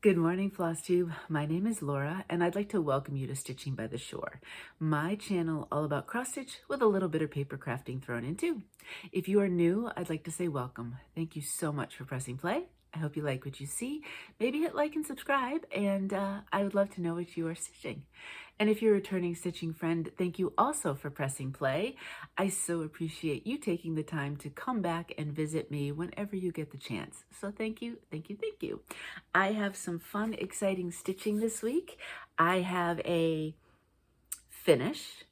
Good morning, Flosstube. My name is Laura, and I'd like to welcome you to Stitching by the Shore, my channel all about cross-stitch with a little bit of paper crafting thrown in too. If you are new, I'd like to say welcome. Thank you so much for pressing play. I hope you like what you see. Maybe hit like and subscribe, and I would love to know what you are stitching. And if you're a returning stitching friend, thank you also for pressing play. I so appreciate you taking the time to come back and visit me whenever you get the chance. So thank you, thank you, thank you. I have some fun, exciting stitching this week. I have a finish.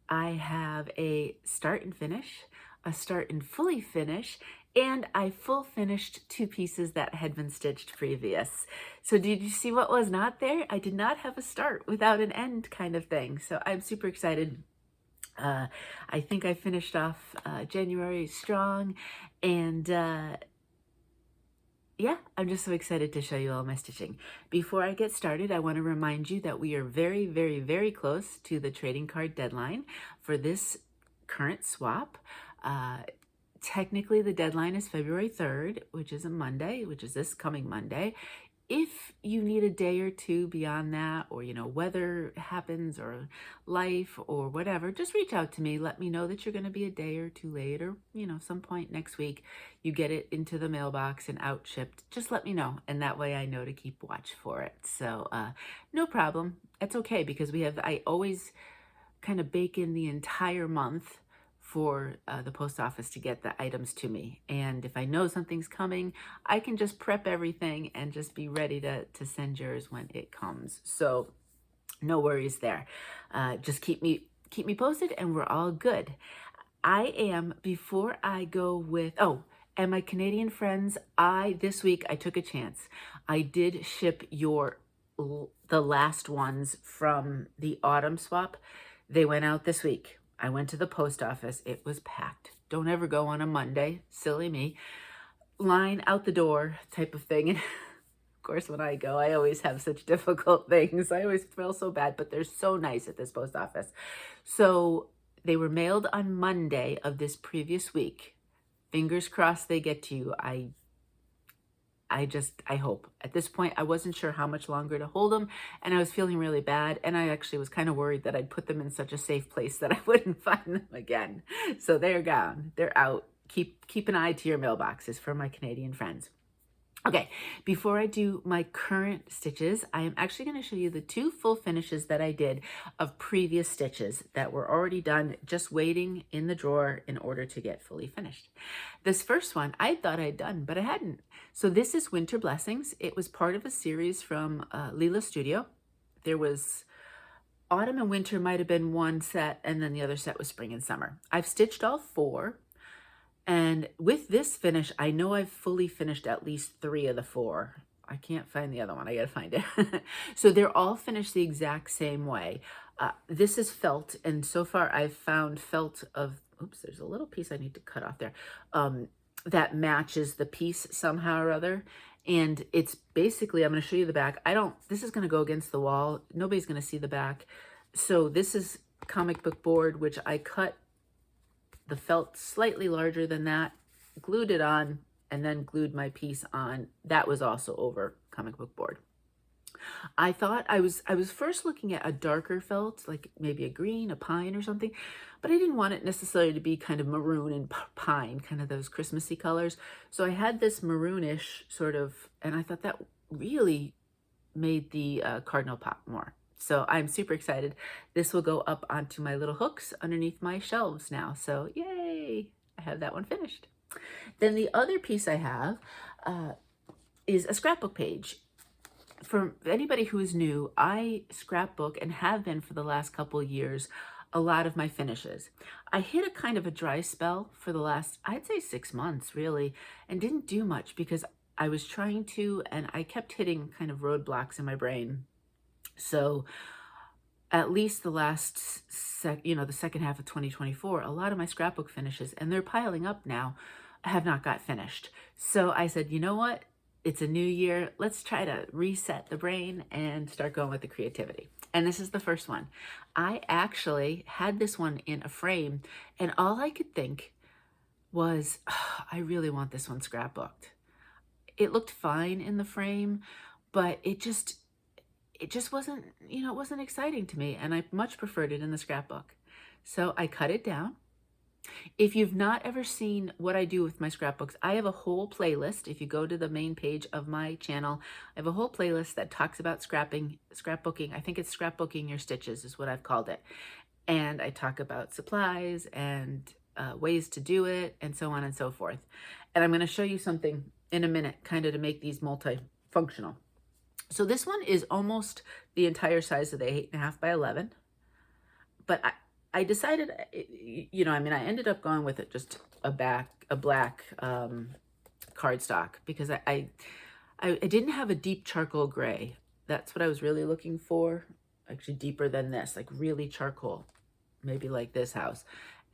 I have a start and finish, a start and fully finish, and I full finished two pieces that had been stitched previous. So did you see what was not there? I did not have a start without an end kind of thing. So I'm super excited. I think I finished off January strong, and yeah, I'm just so excited to show you all my stitching. Before I get started, I want to remind you that we are very, very, very close to the trading card deadline for this current swap. Technically, the deadline is February 3rd, which is a Monday, which is this coming Monday. If you need a day or two beyond that, or, weather happens or life or whatever, just reach out to me. Let me know that you're going to be a day or two late, or, some point next week, you get it into the mailbox and out shipped. Just let me know. And that way I know to keep watch for it. So no problem. It's okay, because I always kind of bake in the entire month for the post office to get the items to me. And if I know something's coming, I can just prep everything and just be ready to send yours when it comes. So no worries there. Just keep me posted and we're all good. Before I go with, and my Canadian friends, this week I took a chance. I did ship the last ones from the autumn swap. They went out this week. I went to the post office. It was packed. Don't ever go on a Monday. Silly me. Line out the door type of thing. And of course, when I go, I always have such difficult things. I always feel so bad, but they're so nice at this post office. So they were mailed on Monday of this previous week. Fingers crossed they get to you. I hope. At this point, I wasn't sure how much longer to hold them, and I was feeling really bad, and I actually was kind of worried that I'd put them in such a safe place that I wouldn't find them again. So they're gone. They're out. Keep an eye to your mailboxes for my Canadian friends. Okay, before I do my current stitches, I am actually going to show you the two full finishes that I did of previous stitches that were already done, just waiting in the drawer in order to get fully finished. This first one I thought I'd done, but I hadn't. So this is Winter Blessings. It was part of a series from Leela Studio. There was autumn and winter might have been one set, and then the other set was spring and summer. I've stitched all four. And with this finish, I know I've fully finished at least 3 of the 4. I can't find the other one. I got to find it. So they're all finished the exact same way. This is felt, and so far I've found felt of, oops, there's a little piece I need to cut off there, that matches the piece somehow or other. And it's basically, I'm going to show you the back. This is going to go against the wall. Nobody's going to see the back. So this is comic book board, which I cut the felt slightly larger than that, glued it on, and then glued my piece on. That was also over comic book board. I thought I was first looking at a darker felt, like maybe a green, a pine or something, but I didn't want it necessarily to be kind of maroon and pine, kind of those Christmassy colors. So I had this maroonish sort of, and I thought that really made the cardinal pop more. So I'm super excited. This will go up onto my little hooks underneath my shelves now. So yay, I have that one finished. Then the other piece I have is a scrapbook page. For anybody who is new, I scrapbook and have been for the last couple of years a lot of my finishes. I hit a kind of a dry spell for the last, I'd say 6 months really, and didn't do much because I was trying to, and I kept hitting kind of roadblocks in my brain. So at least the last, the second half of 2024, a lot of my scrapbook finishes, and they're piling up now, have not got finished. So I said, you know what? It's a new year. Let's try to reset the brain and start going with the creativity. And this is the first one. I actually had this one in a frame, and all I could think was, I really want this one scrapbooked. It looked fine in the frame, but it just wasn't, you know, it wasn't exciting to me, and I much preferred it in the scrapbook. So I cut it down. If you've not ever seen what I do with my scrapbooks, I have a whole playlist. If you go to the main page of my channel, I have a whole playlist that talks about scrapbooking. I think it's scrapbooking your stitches is what I've called it. And I talk about supplies and ways to do it and so on and so forth. And I'm going to show you something in a minute, kind of to make these multifunctional. So this one is almost the entire size of the 8.5 by 11. But I decided, you know, I mean, I ended up going with it just a black cardstock because I didn't have a deep charcoal gray. That's what I was really looking for. Actually deeper than this, like really charcoal, maybe like this house.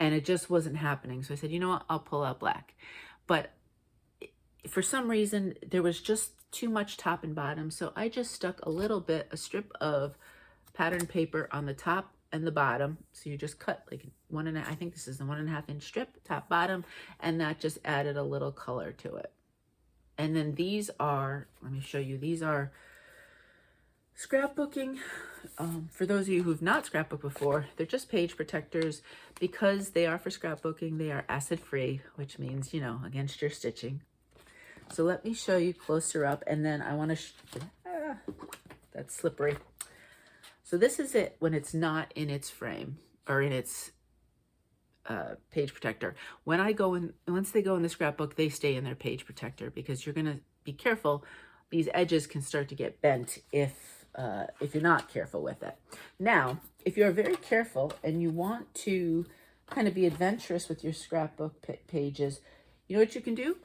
And it just wasn't happening. So I said, you know what, I'll pull out black. But for some reason, there was just too much top and bottom. So I just stuck a strip of pattern paper on the top and the bottom. So you just cut like I think this is the 1.5 inch strip, top, bottom, and that just added a little color to it. And then these are, let me show you, these are scrapbooking. For those of you who've not scrapbooked before, they're just page protectors. Because they are for scrapbooking, they are acid free, which means, you know, against your stitching. So let me show you closer up, and then I want to, that's slippery. So this is it when it's not in its frame or in its page protector. When I go in, once they go in the scrapbook, they stay in their page protector because you're going to be careful. These edges can start to get bent if you're not careful with it. Now, if you're very careful and you want to kind of be adventurous with your scrapbook pages, you know what you can do?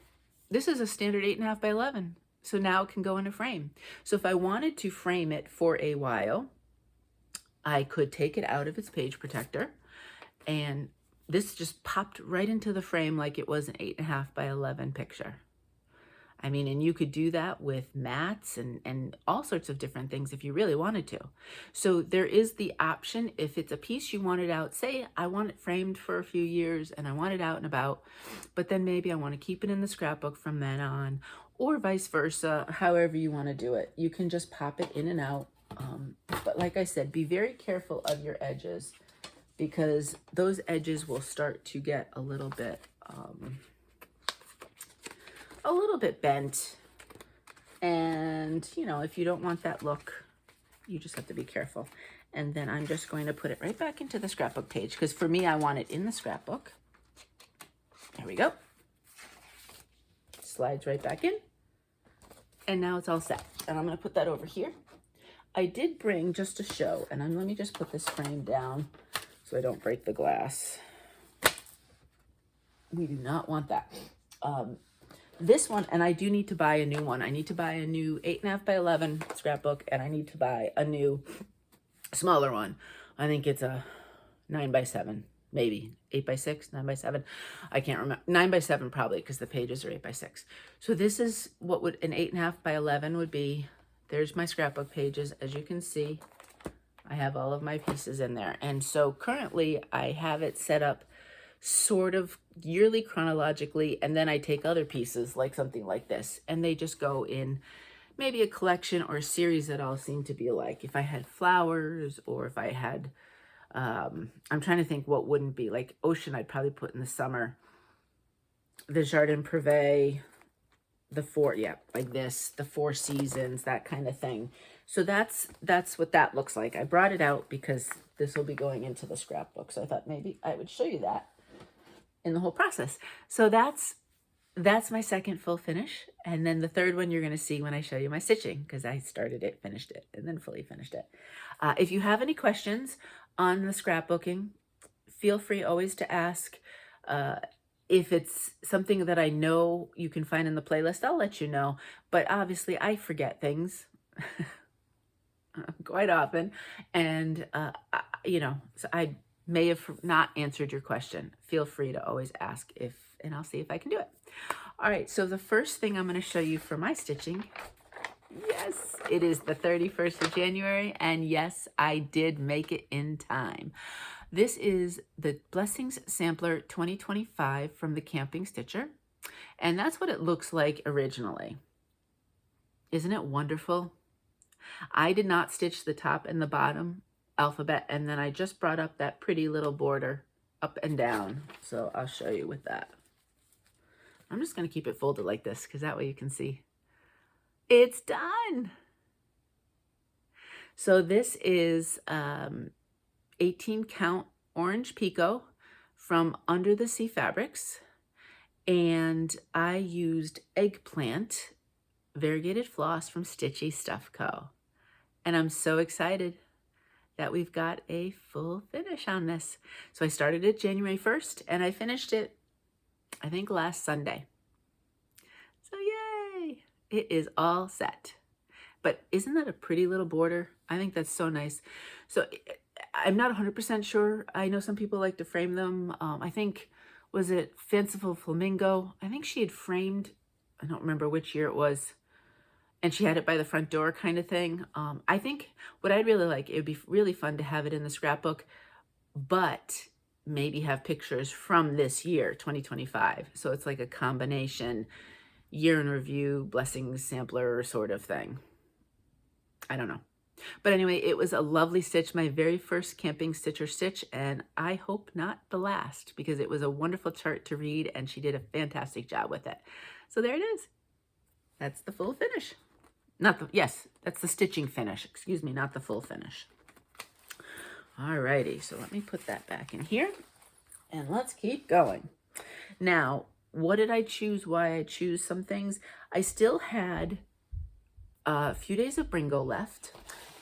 This is a standard 8.5 by 11. So now it can go in a frame. So if I wanted to frame it for a while, I could take it out of its page protector, and this just popped right into the frame like it was an 8.5 by 11 picture. I mean, and you could do that with mats and all sorts of different things if you really wanted to. So there is the option, if it's a piece you want it out, say I want it framed for a few years and I want it out and about, but then maybe I want to keep it in the scrapbook from then on, or vice versa, however you want to do it. You can just pop it in and out. But like I said, be very careful of your edges because those edges will start to get a little bit bent. And, you know, if you don't want that look, you just have to be careful. And then I'm just going to put it right back into the scrapbook page because for me, I want it in the scrapbook. There we go. Slides right back in. And now it's all set. And I'm going to put that over here. I did bring, just to show, and let me just put this frame down so I don't break the glass. We do not want that. This one, and I do need to buy a new one. I need to buy a new 8.5 by 11 scrapbook, and I need to buy a new smaller one. I think it's a 9 by 7, maybe 8 by 6, 9 by 7. I can't remember. 9 by 7 probably because the pages are 8 by 6. So this is what would an 8.5 by 11 would be. There's my scrapbook pages. As you can see, I have all of my pieces in there. And so currently I have it set up sort of yearly chronologically, and then I take other pieces like something like this, and they just go in maybe a collection or a series that all seem to be alike. If I had flowers, or if I had, I'm trying to think what wouldn't be, like ocean I'd probably put in the summer, the Jardin Privé, the the 4 seasons, that kind of thing. So that's what that looks like. I brought it out because this will be going into the scrapbook. So I thought maybe I would show you that in the whole process. So that's my second full finish. And then the third one you're going to see when I show you my stitching, because I started it, finished it, and then fully finished it. If you have any questions on the scrapbooking, feel free always to ask. If it's something that I know you can find in the playlist, I'll let you know. But obviously, I forget things quite often. And, you know, so I may have not answered your question. Feel free to always ask and I'll see if I can do it. All right, so the first thing I'm going to show you for my stitching, yes, it is the 31st of January. And yes, I did make it in time. This is the Blessings Sampler 2025 from the Camping Stitcher. And that's what it looks like originally. Isn't it wonderful? I did not stitch the top and the bottom alphabet, and then I just brought up that pretty little border up and down. So I'll show you with that. I'm just going to keep it folded like this because that way you can see. It's done. So this is 18 count orange Pekoe from Under the Sea Fabrics. And I used Eggplant variegated floss from Stitchy Stuff Co. And I'm so excited that we've got a full finish on this. So I started it January 1st and I finished it, I think, last Sunday. So yay, it is all set. But isn't that a pretty little border? I think that's so nice. So I'm not 100% sure. I know some people like to frame them. I think, was it Fanciful Flamingo? I think she had framed, I don't remember which year it was, and she had it by the front door kind of thing. I think what I'd really like, it would be really fun to have it in the scrapbook, but maybe have pictures from this year, 2025. So it's like a combination year in review, blessings sampler sort of thing. I don't know. But anyway, it was a lovely stitch, my very first camping stitcher stitch, and I hope not the last, because it was a wonderful chart to read and she did a fantastic job with it. So there it is. That's the full finish. Yes, that's the stitching finish. Excuse me, not the full finish. Alrighty, so let me put that back in here and let's keep going. Now, what did I choose? Why I choose some things? I still had a few days of Bringo left,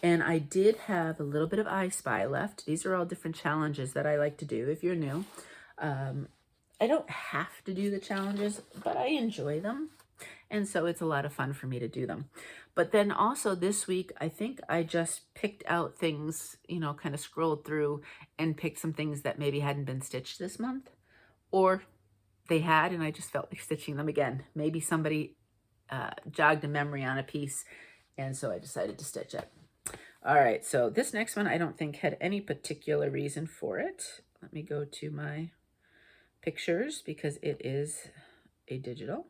and I did have a little bit of I Spy left. These are all different challenges that I like to do if you're new. I don't have to do the challenges, but I enjoy them. And so it's a lot of fun for me to do them. But then also this week, I think I just picked out things, you know, kind of scrolled through and picked some things that maybe hadn't been stitched this month, or they had, and I just felt like stitching them again. Maybe somebody jogged a memory on a piece, and so I decided to stitch it. All right, so this next one I don't think had any particular reason for it. Let me go to my pictures because it is a digital.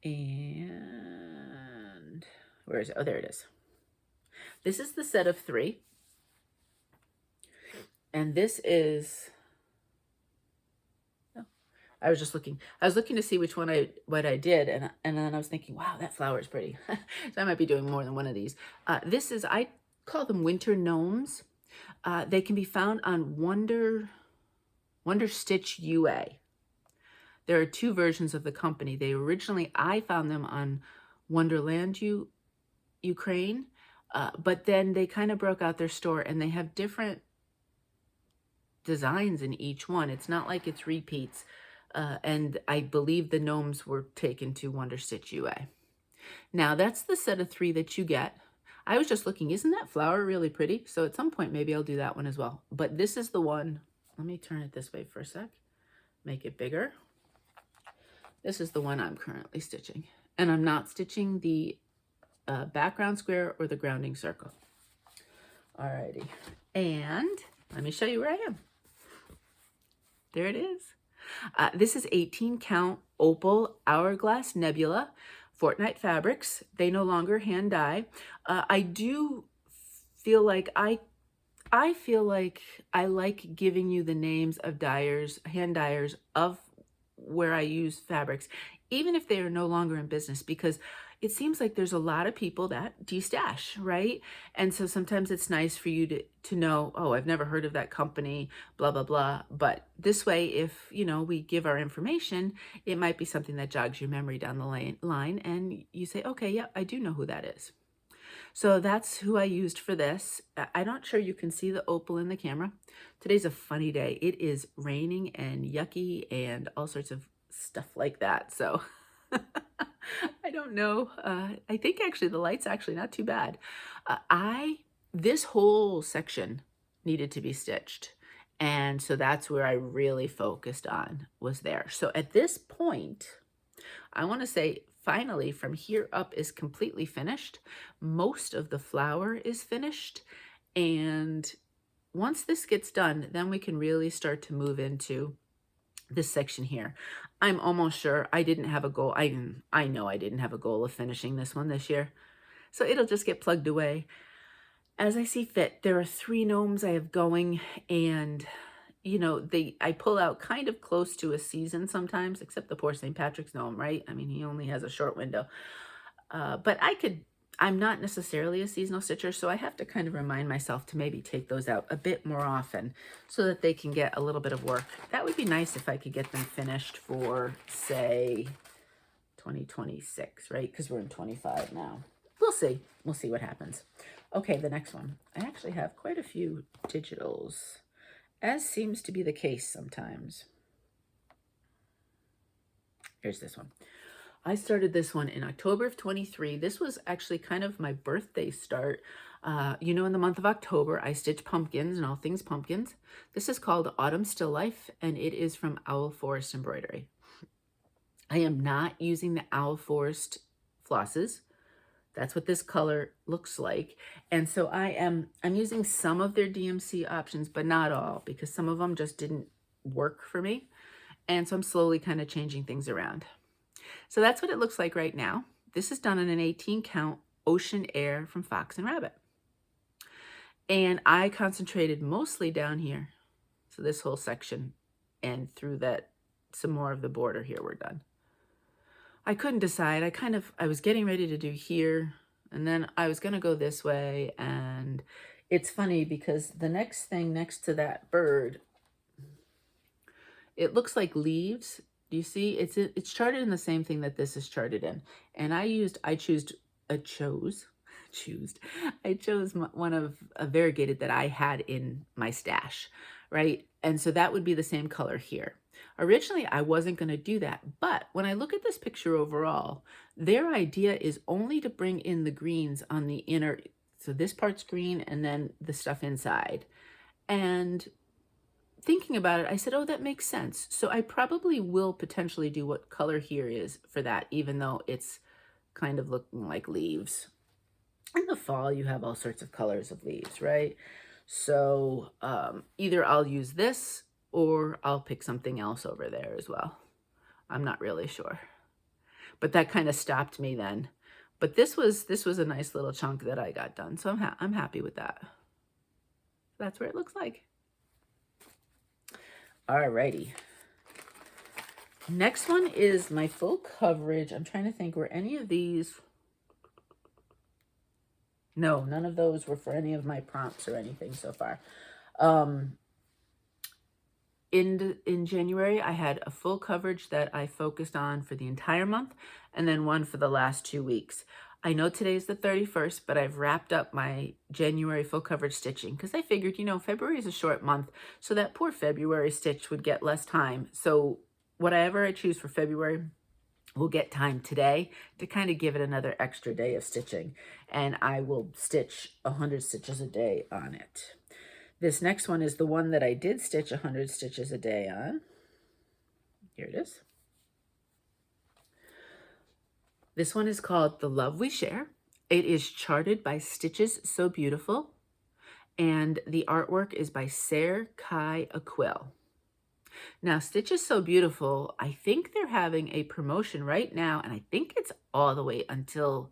And where is it? Oh, there it is. This is the set of 3. And this is, oh, I was just looking. I was looking to see which one what I did, and then I was thinking, wow, that flower is pretty. So I might be doing more than one of these. This is, I call them winter gnomes. They can be found on WonderStitch UA. There are 2 versions of the company. I found them on Wonderland, Ukraine, but then they kind of broke out their store and they have different designs in each one. It's not like it's repeats. And I believe the gnomes were taken to WonderStitch UA. Now that's the set of 3 that you get. I was just looking, isn't that flower really pretty? So at some point, maybe I'll do that one as well. But this is the one. Let me turn it this way for a sec. Make it bigger. This is the one I'm currently stitching. And I'm not stitching the background square or the grounding circle. Alrighty. And let me show you where I am. There it is. This is 18 count Opal Hourglass Nebula Fortnight fabrics. They no longer hand dye. I do feel like I like giving you the names of dyers, hand dyers of where I use fabrics, even if they are no longer in business, because it seems like there's a lot of people that de-stash, right? And so sometimes it's nice for you to know, oh, I've never heard of that company, blah, blah, blah. But this way, if, you know, we give our information, it might be something that jogs your memory down the line and you say, okay, yeah, I do know who that is. So that's who I used for this. I'm not sure you can see the opal in the camera. Today's a funny day. It is raining and yucky and all sorts of stuff like that. So I don't know. I think actually the light's actually not too bad. This whole section needed to be stitched. And so that's where I really focused on, was there. So at this point, I want to say finally from here up is completely finished. Most of the flower is finished. And once this gets done, then we can really start to move into this section here. I'm almost sure I didn't have a goal. I know I didn't have a goal of finishing this one this year. So it'll just get plugged away as I see fit. There are 3 gnomes I have going, and you know, I pull out kind of close to a season sometimes, except the poor St. Patrick's gnome, right? I mean, he only has a short window. But I'm not necessarily a seasonal stitcher, so I have to kind of remind myself to maybe take those out a bit more often so that they can get a little bit of work. That would be nice if I could get them finished for, say, 2026, right? Because we're in 25 now. We'll see. We'll see what happens. Okay, the next one. I actually have quite a few digitals, as seems to be the case sometimes. Here's this one. I started this one in October of 23. This was actually kind of my birthday start. You know, in the month of October, I stitch pumpkins and all things pumpkins. This is called Autumn Still Life, and it is from Owl Forest Embroidery. I am not using the Owl Forest flosses. That's what this color looks like. And so I'm using some of their DMC options, but not all, because some of them just didn't work for me. And so I'm slowly kind of changing things around. So that's what it looks like right now. This is done on an 18 count Ocean Air from Fox and Rabbit. And I concentrated mostly down here. So this whole section and through that, some more of the border here were done. I couldn't decide. I was getting ready to do here, and then I was going to go this way. And it's funny because the next thing next to that bird, it looks like leaves. Do you see? It's charted in the same thing that this is charted in. And I chose one of a variegated that I had in my stash, right? And so that would be the same color here. Originally, I wasn't going to do that, but when I look at this picture overall, their idea is only to bring in the greens on the inner, so this part's green and then the stuff inside. And thinking about it, I said, oh, that makes sense. So I probably will potentially do what color here is for that, even though it's kind of looking like leaves. In the fall, you have all sorts of colors of leaves, right? So either I'll use this or I'll pick something else over there as well. I'm not really sure. But that kind of stopped me then. But this was a nice little chunk that I got done. So I'm happy with that. That's what it looks like. Alrighty. Next one is my full coverage. I'm trying to think, were any of these... No, none of those were for any of my prompts or anything so far. In January, I had a full coverage that I focused on for the entire month, and then one for the last 2 weeks. I know today's the 31st, but I've wrapped up my January full coverage stitching because I figured, you know, February is a short month, so that poor February stitch would get less time. So whatever I choose for February, we'll get time today to kind of give it another extra day of stitching, and I will stitch 100 stitches a day on it. This next one is the one that I did stitch 100 stitches a day on. Here it is. This one is called The Love We Share. It is charted by Stitches So Beautiful, and the artwork is by Serr, Quill. Now, Stitches So Beautiful, I think they're having a promotion right now, and I think it's all the way until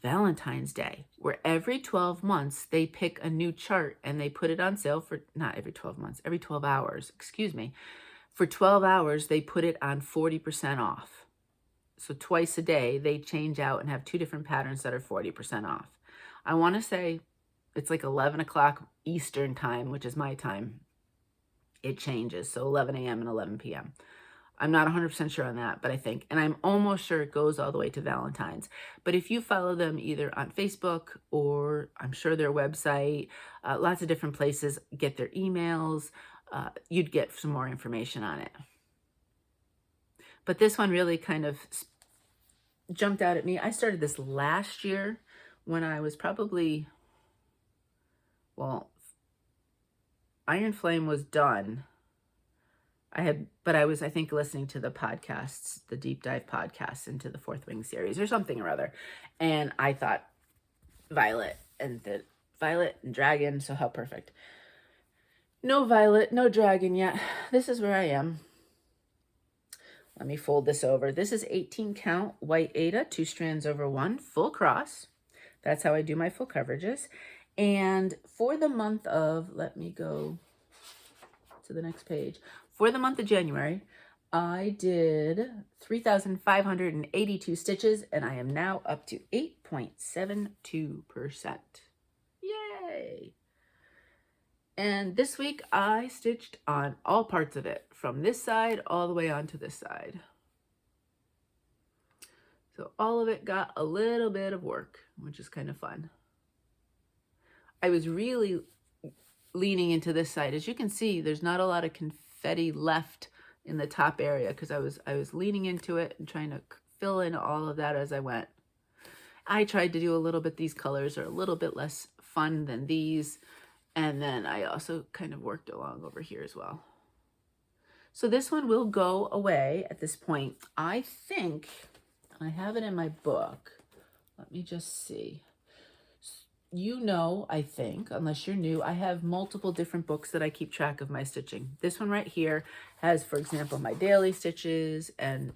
Valentine's Day, where every 12 months they pick a new chart and they put it on sale for, not every 12 months, every 12 hours, excuse me. For 12 hours, they put it on 40% off. So twice a day, they change out and have 2 different patterns that are 40% off. I want to say it's like 11 o'clock Eastern time, which is my time. It changes, so 11 a.m. and 11 p.m. I'm not 100% sure on that, but I think, and I'm almost sure it goes all the way to Valentine's. But if you follow them either on Facebook or I'm sure their website, lots of different places, get their emails, you'd get some more information on it. But this one really kind of jumped out at me. I started this last year when I was probably, well, Iron Flame was done. I was, I think, listening to the podcasts, the deep dive podcasts into the Fourth Wing series or something or other. And I thought Violet and Dragon, so how perfect. No violet, no dragon yet. This is where I am. Let me fold this over. This is 18 count white aida, 2 strands over 1, full cross. That's how I do my full coverages. And for the month of, let me go to the next page. For the month of January, I did 3,582 stitches, and I am now up to 8.72%. Yay! And this week I stitched on all parts of it, from this side all the way onto this side. So all of it got a little bit of work, which is kind of fun. I was really leaning into this side. As you can see, there's not a lot of confetti left in the top area because I was leaning into it and trying to fill in all of that as I went. I tried to do a little bit, these colors are a little bit less fun than these. And then I also kind of worked along over here as well. So this one will go away at this point. I think I have it in my book. Let me just see. You know, I think, unless you're new, I have multiple different books that I keep track of my stitching. This one right here has, for example, my daily stitches and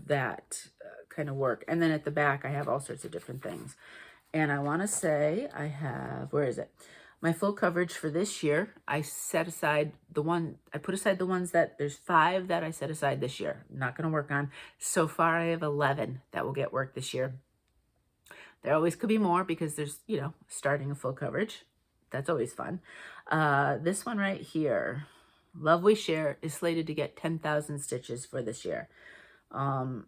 that kind of work. And then at the back, I have all sorts of different things. And I want to say I have, where is it? My full coverage for this year, I set aside I put aside the ones that, there's 5 that I set aside this year. I'm not going to work on. So far, I have 11 that will get work this year. There always could be more because there's, you know, starting a full coverage. That's always fun. This one right here, Love We Share, is slated to get 10,000 stitches for this year. I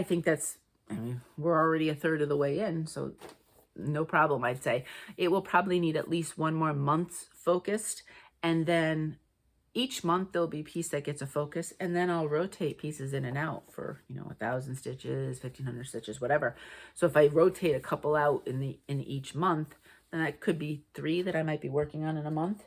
think that's, I mean, we're already a third of the way in, so no problem, I'd say. It will probably need at least 1 more month focused, and then each month there'll be a piece that gets a focus, and then I'll rotate pieces in and out for, you know, 1,000 stitches, 1,500 stitches, whatever. So if I rotate a couple out in each month, then that could be 3 that I might be working on in a month.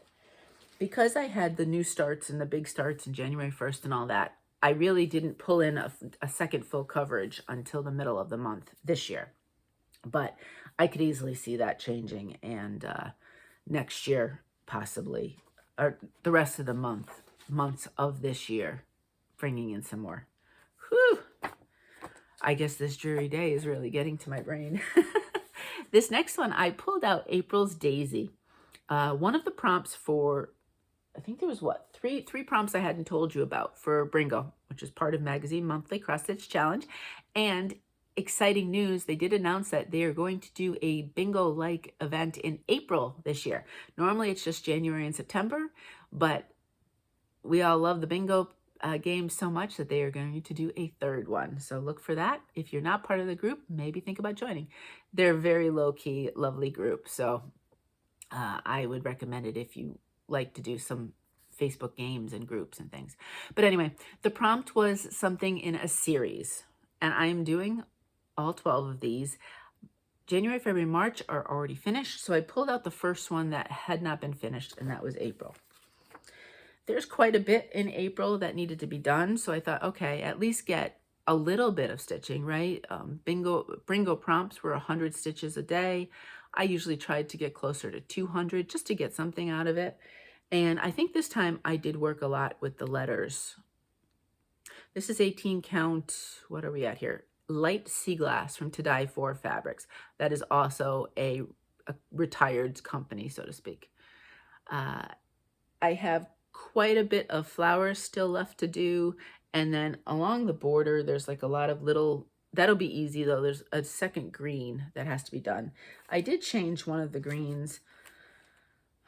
Because I had the new starts and the big starts in January 1st and all that, I really didn't pull in a second full coverage until the middle of the month this year. But I could easily see that changing, and next year possibly, or the rest of the months of this year, bringing in some more. Whew! I guess this dreary day is really getting to my brain. This next one, I pulled out April's Daisy. One of the prompts for, I think there was what, three prompts I hadn't told you about for Bringo, which is part of Magazine Monthly Cross Stitch Challenge. And exciting news, they did announce that they are going to do a bingo-like event in April this year. Normally it's just January and September, but we all love the bingo game so much that they are going to do a 3rd one. So look for that. If you're not part of the group, maybe think about joining. They're a very low-key, lovely group. So I would recommend it if you like to do some Facebook games and groups and things. But anyway, the prompt was something in a series, and I am doing all 12 of these. January, February, March are already finished, so I pulled out the first one that had not been finished, and that was April. There's quite a bit in April that needed to be done, so I thought, okay, at least get a little bit of stitching, right? Bringo prompts were 100 stitches a day. I usually tried to get closer to 200 just to get something out of it. And I think this time I did work a lot with the letters. This is 18 count, what are we at here? Light Seaglass from To Die For Fabrics. That is also a retired company, so to speak. I have quite a bit of flowers still left to do. And then along the border, there's like a lot of little, that'll be easy though. There's a second green that has to be done. I did change one of the greens,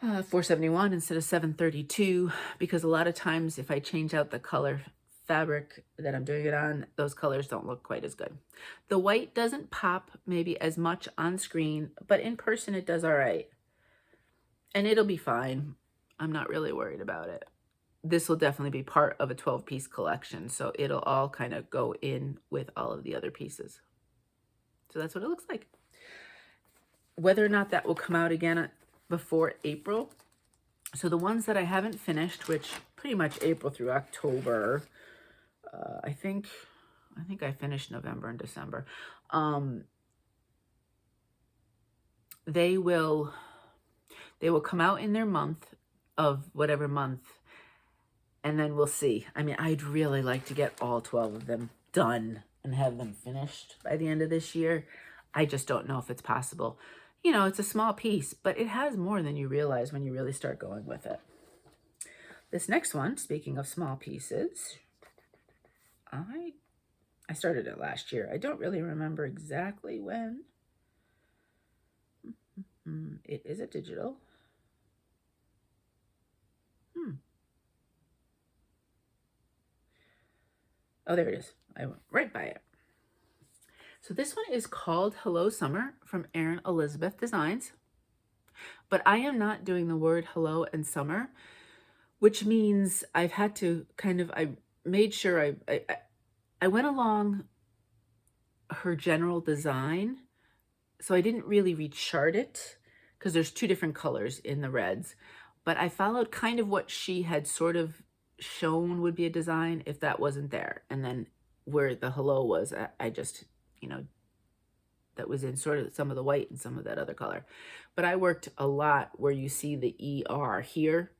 471 instead of 732, because a lot of times if I change out the color fabric that I'm doing it on, those colors don't look quite as good. The white doesn't pop maybe as much on screen, but in person it does all right. And it'll be fine. I'm not really worried about it. This will definitely be part of a 12-piece collection, so it'll all kind of go in with all of the other pieces. So that's what it looks like. Whether or not that will come out again before April. So the ones that I haven't finished, which pretty much April through October, I think I finished November and December. They will come out in their month of whatever month, and then we'll see. I mean, I'd really like to get all 12 of them done and have them finished by the end of this year. I just don't know if it's possible. You know, it's a small piece, but it has more than you realize when you really start going with it. This next one, speaking of small pieces, I started it last year. I don't really remember exactly when. It is a digital. Oh, there it is. I went right by it. So this one is called Hello Summer from Erin Elizabeth Designs. But I am not doing the word hello and summer, which means I've had to kind of, I made sure I went along her general design. So I didn't really rechart it because there's two different colors in the reds, but I followed kind of what she had sort of shown would be a design if that wasn't there. And then where the hello was, I just, you know, that was in sort of some of the white and some of that other color. But I worked a lot where you see the ER here.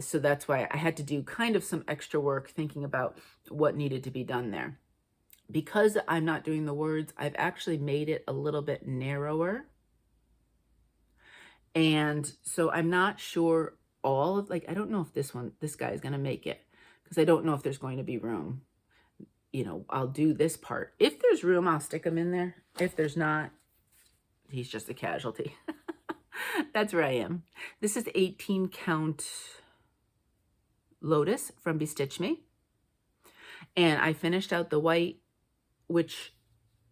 So that's why I had to do kind of some extra work thinking about what needed to be done there. Because I'm not doing the words, I've actually made it a little bit narrower. And so I'm not sure all of, like, I don't know if this guy is going to make it, because I don't know if there's going to be room. You know, I'll do this part. If there's room, I'll stick him in there. If there's not, he's just a casualty. That's where I am. This is 18 count Lotus from Bestitchme. And I finished out the white, which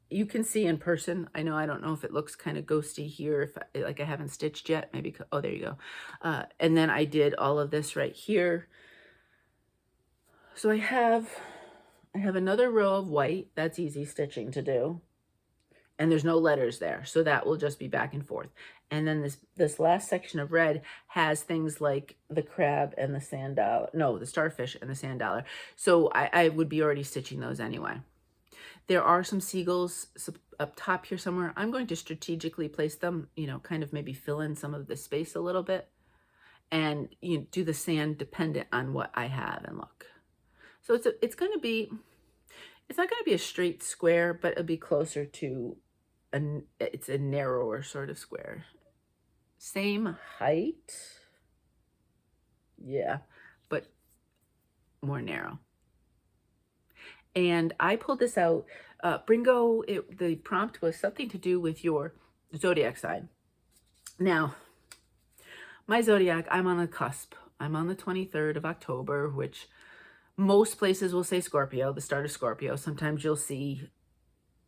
you can see in person. I know, I don't know if it looks kind of ghosty here, if like I haven't stitched yet, maybe. Oh, there you go. And then I did all of this right here. So I have another row of white. That's easy stitching to do. And there's no letters there, so that will just be back and forth. And then this last section of red has things like the crab and the sand dollar. No, the starfish and the sand dollar. So I would be already stitching those anyway. There are some seagulls up top here somewhere. I'm going to strategically place them, you know, kind of maybe fill in some of the space a little bit. And you know, do the sand dependent on what I have and look. So it's going to be, it's not going to be a straight square, but it'll be closer to, it's a narrower sort of square. Same height. Yeah, but more narrow. And I pulled this out. Bringo, the prompt was something to do with your zodiac sign. Now, my zodiac, I'm on the cusp. I'm on the 23rd of October, which most places will say Scorpio, the start of Scorpio. Sometimes you'll see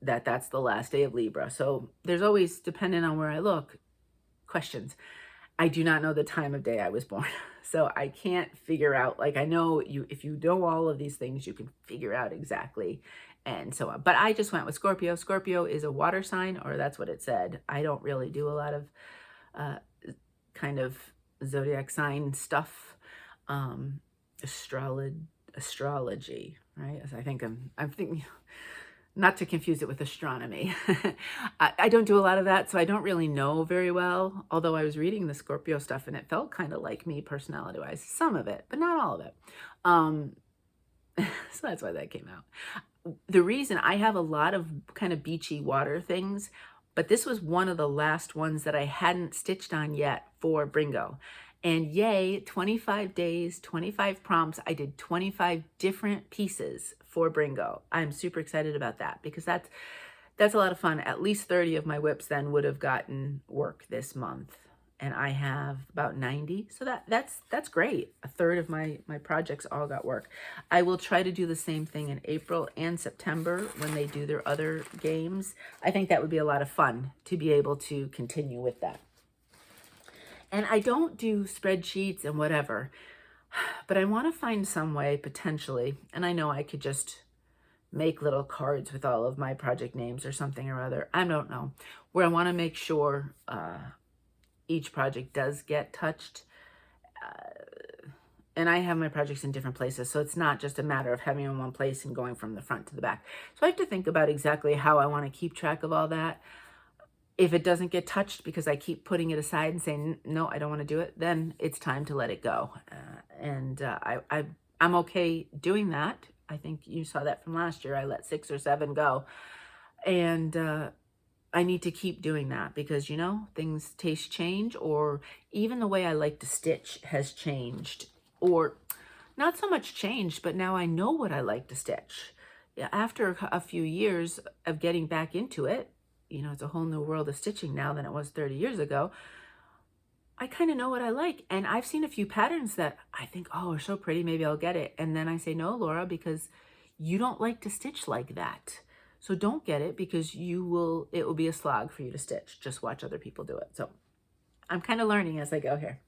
that that's the last day of Libra. So there's always, depending on where I look, questions. I do not know the time of day I was born. So I can't figure out, like, I know if you know all of these things, you can figure out exactly and so on. But I just went with Scorpio. Scorpio is a water sign, or that's what it said. I don't really do a lot of kind of zodiac sign stuff. Astrology, right? I'm thinking, not to confuse it with astronomy. I don't do a lot of that, so I don't really know very well, although I was reading the Scorpio stuff and it felt kind of like me personality-wise, some of it, but not all of it. So that's why that came out. The reason, I have a lot of kind of beachy water things, but this was one of the last ones that I hadn't stitched on yet for Bringo. And yay, 25 days, 25 prompts. I did 25 different pieces for Bringo. I'm super excited about that because that's a lot of fun. At least 30 of my whips then would have gotten work this month. And I have about 90. So that's great. A third of my projects all got work. I will try to do the same thing in April and September when they do their other games. I think that would be a lot of fun to be able to continue with that. And I don't do spreadsheets and whatever, but I want to find some way potentially, and I know I could just make little cards with all of my project names or something or other. I don't know, where I want to make sure each project does get touched. And I have my projects in different places, so it's not just a matter of having them in one place and going from the front to the back. So I have to think about exactly how I want to keep track of all that. If it doesn't get touched because I keep putting it aside and saying, no, I don't want to do it, then it's time to let it go. I'm okay doing that. I think you saw that from last year. I let 6 or 7 go. And I need to keep doing that because, you know, things taste change, or even the way I like to stitch has changed, or not so much changed, but now I know what I like to stitch. After a few years of getting back into it, you know, it's a whole new world of stitching now than it was 30 years ago. I kind of know what I like. And I've seen a few patterns that I think, oh, are so pretty, maybe I'll get it. And then I say, no, Laura, because you don't like to stitch like that. So don't get it, because it will be a slog for you to stitch. Just watch other people do it. So I'm kind of learning as I go here.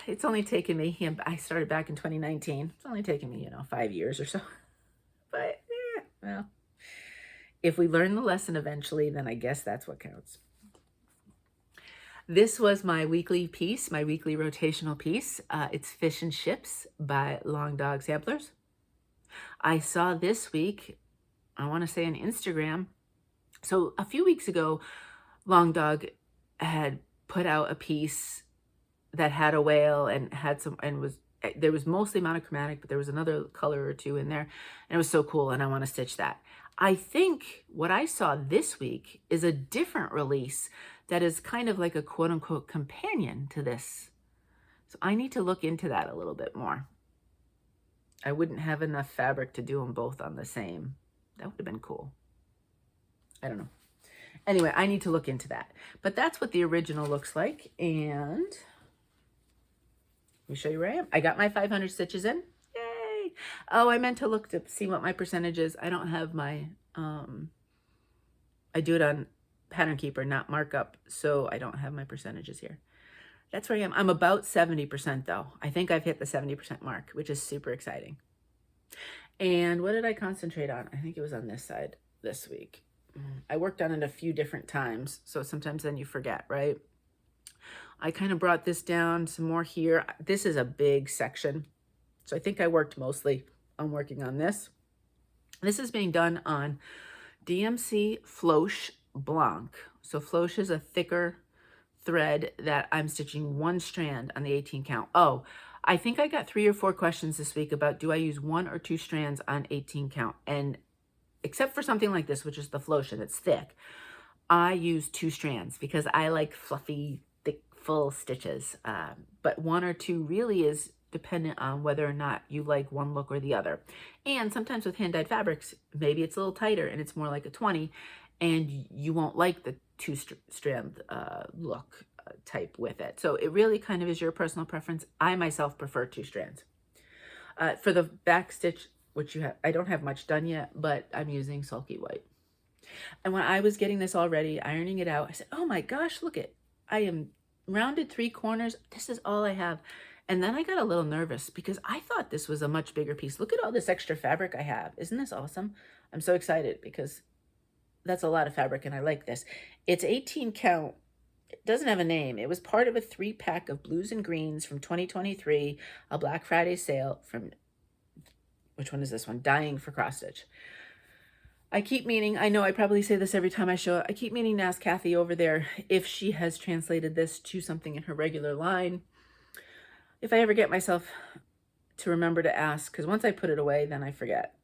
It's only taken me, I started back in 2019. It's only taken me, 5 years or so. But, well, if we learn the lesson eventually, then I guess that's what counts. This was my weekly piece, my weekly rotational piece. It's Fish and Ships by Long Dog Samplers. I saw this week, I want to say on Instagram. So a few weeks ago, Long Dog had put out a piece that had a whale and had there was mostly monochromatic, but there was another color or two in there, and it was so cool, and I want to stitch that. I think what I saw this week is a different release that is kind of like a quote-unquote companion to this. So I need to look into that a little bit more. I wouldn't have enough fabric to do them both on the same. That would have been cool. I don't know. Anyway, I need to look into that. But that's what the original looks like. And let me show you where I am. I got my 500 stitches in. Yay! Oh, I meant to look to see what my percentage is. I don't have my, I do it on Pattern Keeper, not Markup, so I don't have my percentages here. That's where I am. I'm about 70% though. I think I've hit the 70% mark, which is super exciting. And what did I concentrate on? I think it was on this side this week. I worked on it a few different times, so sometimes then you forget, right? I kind of brought this down some more here. This is a big section, so I think I worked mostly on working on this. This is being done on DMC Floche Blanc. So Floche is a thicker thread that I'm stitching 1 strand on the 18 count. Oh, I think I got 3 or 4 questions this week about do I use 1 or 2 strands on 18 count, and except for something like this, which is the Floche and it's thick, I use 2 strands because I like fluffy, thick, full stitches. But 1 or 2 really is dependent on whether or not you like one look or the other. And sometimes with hand-dyed fabrics, maybe it's a little tighter and it's more like a 20, and you won't like the 2-strand look type with it. So it really kind of is your personal preference. I myself prefer 2 strands. For the back stitch, which I don't have much done yet, but I'm using Sulky white. And when I was getting this all ready, ironing it out, I said, oh my gosh, look it. I am rounded 3 corners. This is all I have. And then I got a little nervous because I thought this was a much bigger piece. Look at all this extra fabric I have. Isn't this awesome? I'm so excited because that's a lot of fabric and I like this. It's 18 count. It doesn't have a name. It was part of a 3-pack of blues and greens from 2023, a Black Friday sale from, which one is this one? Dying for Cross Stitch. I keep meaning, I know I probably say this every time I show it, I keep meaning to ask Kathy over there if she has translated this to something in her regular line. If I ever get myself to remember to ask, because once I put it away, then I forget.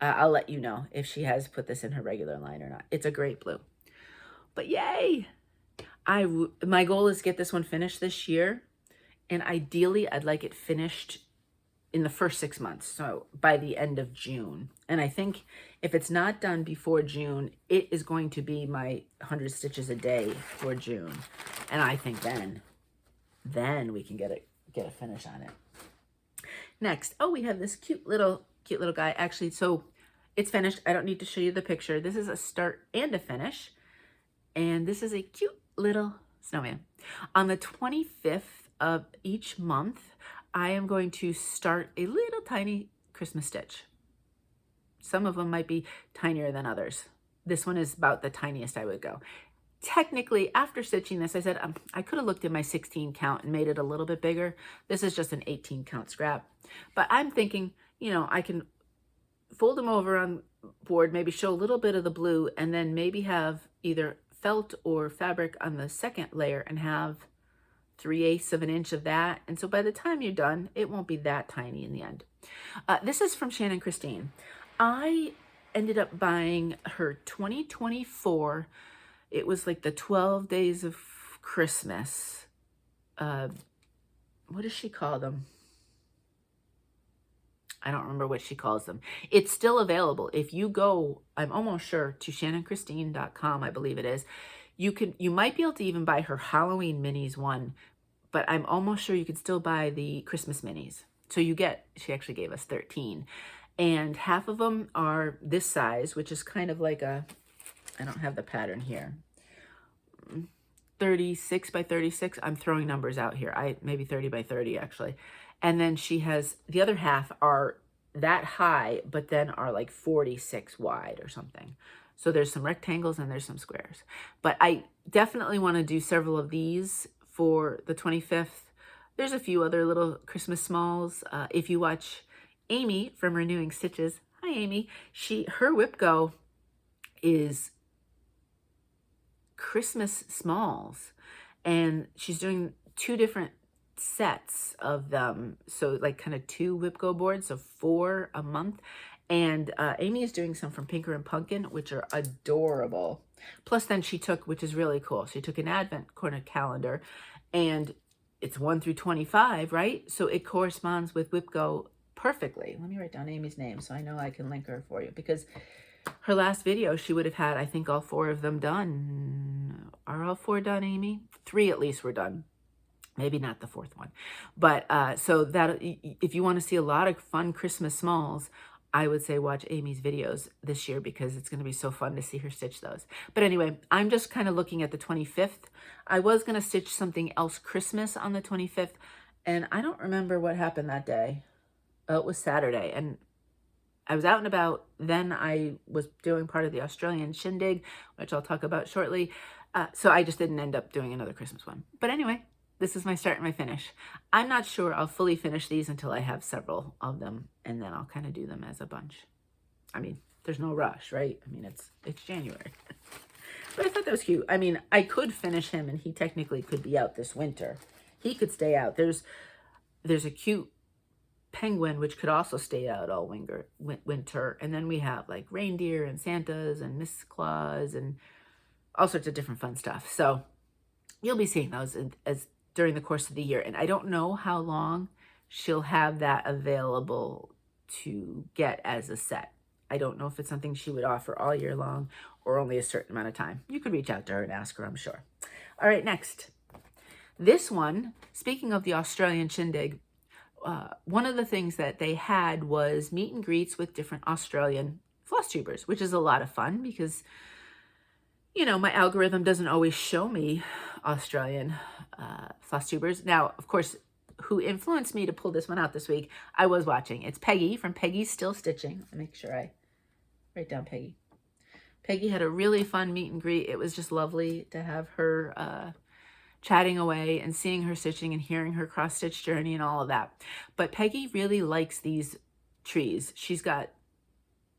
I'll let you know if she has put this in her regular line or not. It's a great blue. But yay! My goal is to get this one finished this year. And ideally, I'd like it finished in the first 6 months. So by the end of June. And I think if it's not done before June, it is going to be my 100 stitches a day for June. And I think then we can get a finish on it. Next, oh, we have this cute little guy. Actually, so it's finished. I don't need to show you the picture. This is a start and a finish. And this is a cute little snowman. On the 25th of each month, I am going to start a little tiny Christmas stitch. Some of them might be tinier than others. This one is about the tiniest I would go. Technically, after stitching this, I said I could have looked at my 16 count and made it a little bit bigger. This is just an 18 count scrap. But I'm thinking, I can fold them over on board, maybe show a little bit of the blue, and then maybe have either felt or fabric on the second layer and have 3/8 of an inch of that. And so by the time you're done, it won't be that tiny in the end. This is from Shannon Christine. I ended up buying her 2024. It was like the 12 days of Christmas. What does she call them? I don't remember what she calls them. It's still available. If you go, I'm almost sure, to shannonchristine.com, I believe it is, you might be able to even buy her Halloween minis one, but I'm almost sure you could still buy the Christmas minis. So she actually gave us 13. And half of them are this size, which is kind of like I don't have the pattern here. 36 by 36. I'm throwing numbers out here. Maybe 30 by 30 actually. And then she has, the other half are that high, but then are like 46 wide or something. So there's some rectangles and there's some squares. But I definitely want to do several of these for the 25th. There's a few other little Christmas smalls. If you watch Amy from Renewing Stitches, hi Amy, her Whip Go is Christmas smalls. And she's doing 2 different sets of them, so like kind of 2 Whip Go boards, so 4 a month. And Amy is doing some from Pinker and Pumpkin, which are adorable. Plus then she took, which is really cool, she took an advent corner calendar, and it's 1 through 25, right? So it corresponds with Whip Go perfectly. Let me write down Amy's name so I know I can link her for you, because her last video she would have had, I think, all 4 of them done. Are all 4 done, Amy? 3 at least were done. Maybe not the 4th one. But so that if you want to see a lot of fun Christmas smalls, I would say watch Amy's videos this year, because it's going to be so fun to see her stitch those. But anyway, I'm just kind of looking at the 25th. I was going to stitch something else Christmas on the 25th, and I don't remember what happened that day. Oh, it was Saturday, and I was out and about. Then I was doing part of the Australian shindig, which I'll talk about shortly. So I just didn't end up doing another Christmas one. But anyway, this is my start and my finish. I'm not sure I'll fully finish these until I have several of them, and then I'll kind of do them as a bunch. I mean, there's no rush, right? I mean, it's January. But I thought that was cute. I mean, I could finish him, and he technically could be out this winter. He could stay out. There's a cute penguin, which could also stay out all winter. And then we have like reindeer and Santas and Miss Claus and all sorts of different fun stuff. So you'll be seeing those as during the course of the year. And I don't know how long she'll have that available to get as a set. I don't know if it's something she would offer all year long or only a certain amount of time. You could reach out to her and ask her, I'm sure. All right, next. This one, speaking of the Australian shindig, one of the things that they had was meet and greets with different Australian floss tubers, which is a lot of fun because, you know, my algorithm doesn't always show me Australian floss tubers. Now, of course, who influenced me to pull this one out this week, I was watching. It's Peggy from Peggy's Still Stitching. I'll make sure I write down Peggy. Peggy had a really fun meet and greet. It was just lovely to have her chatting away and seeing her stitching and hearing her cross-stitch journey and all of that. But Peggy really likes these trees. She's got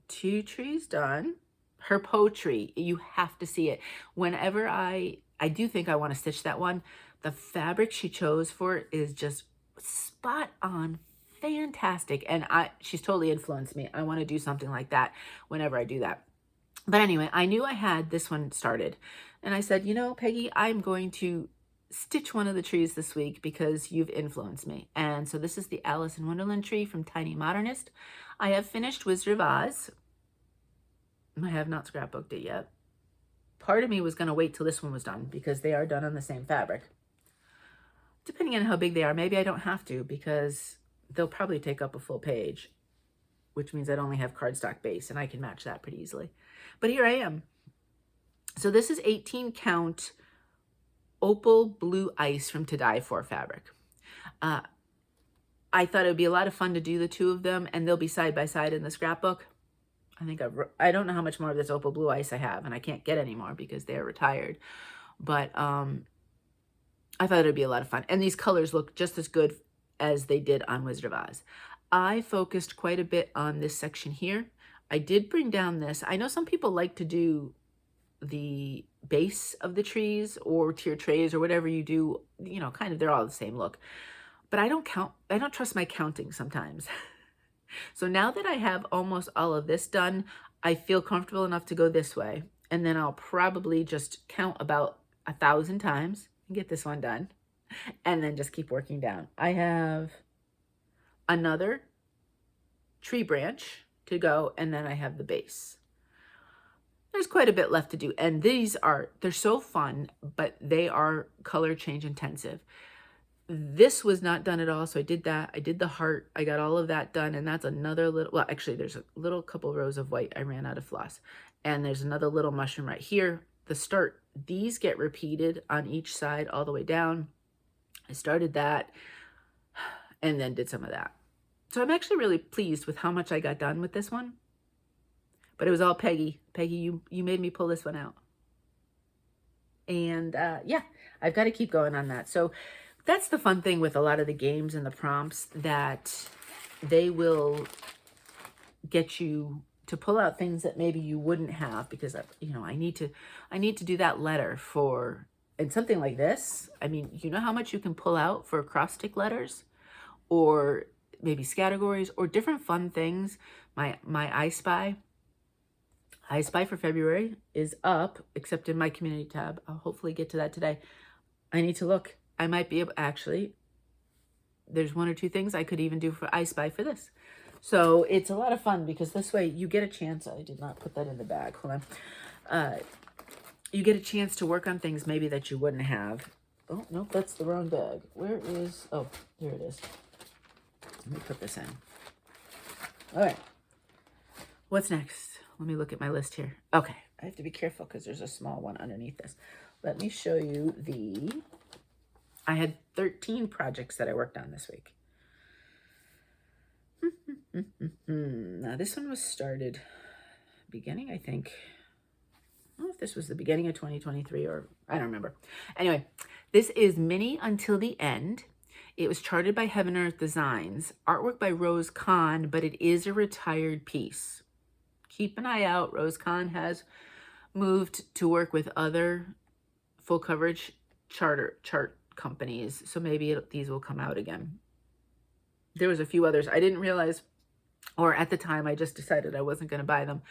2 trees done. Her poetry, you have to see it. Whenever I do think I want to stitch that one, the fabric she chose for it is just spot on, fantastic. And she's totally influenced me. I want to do something like that whenever I do that. But anyway, I knew I had this one started. And I said, you know, Peggy, I'm going to stitch one of the trees this week because you've influenced me. And so this is the Alice in Wonderland tree from Tiny Modernist. I have finished Wizard of Oz. I have not scrapbooked it yet. Part of me was going to wait till this one was done because they are done on the same fabric. Depending on how big they are, maybe I don't have to because they'll probably take up a full page, which means I'd only have cardstock base and I can match that pretty easily. But here I am. So this is 18 count Opal Blue Ice from To Die For fabric. I thought it would be a lot of fun to do the 2 of them, and they'll be side by side in the scrapbook. I don't know how much more of this Opal Blue Ice I have, and I can't get any more because they're retired. But I thought it would be a lot of fun. And these colors look just as good as they did on Wizard of Oz. I focused quite a bit on this section here. I did bring down this. I know some people like to do the base of the trees or tier trays or whatever you do, you know, kind of, they're all the same look. But I don't trust my counting sometimes. So now that I have almost all of this done, I feel comfortable enough to go this way. And then I'll probably just count about 1,000 times and get this one done. And then just keep working down. I have another tree branch to go, and then I have the base. There's quite a bit left to do. And they're so fun, but they are color change intensive. This was not done at all, so I did that. I did the heart. I got all of that done, and that's another little, well, actually, there's a little couple rows of white. I ran out of floss. And there's another little mushroom right here. The start, these get repeated on each side all the way down. I started that and then did some of that. So I'm actually really pleased with how much I got done with this one. But it was all Peggy. Peggy, you made me pull this one out. And yeah, I've got to keep going on that. So that's the fun thing with a lot of the games and the prompts, that they will get you to pull out things that maybe you wouldn't have, because, you know, I need to do that letter for, and something like this. I mean, you know how much you can pull out for acrostic letters, or maybe categories, or different fun things. My I Spy for February is up, except in my community tab. I'll hopefully get to that today. I need to look. I might be able, actually, there's 1 or 2 things I could even do for I Spy for this. So it's a lot of fun, because this way you get a chance. I did not put that in the bag. Hold on. You get a chance to work on things maybe that you wouldn't have. Oh, nope, that's the wrong bag. Where is, oh, here it is. Let me put this in. All right. What's next? Let me look at my list here. Okay, I have to be careful because there's a small one underneath this. Let me show you I had 13 projects that I worked on this week. Now this one was started beginning, I think. I don't know if this was the beginning of 2023 or I don't remember. Anyway, this is Mini Until the End. It was charted by Heaven Earth Designs, artwork by Rose Kahn, but it is a retired piece. Keep an eye out. Rose Kahn has moved to work with other full coverage chart companies, so maybe these will come out again. There was a few others I didn't realize, or at the time I just decided I wasn't going to buy them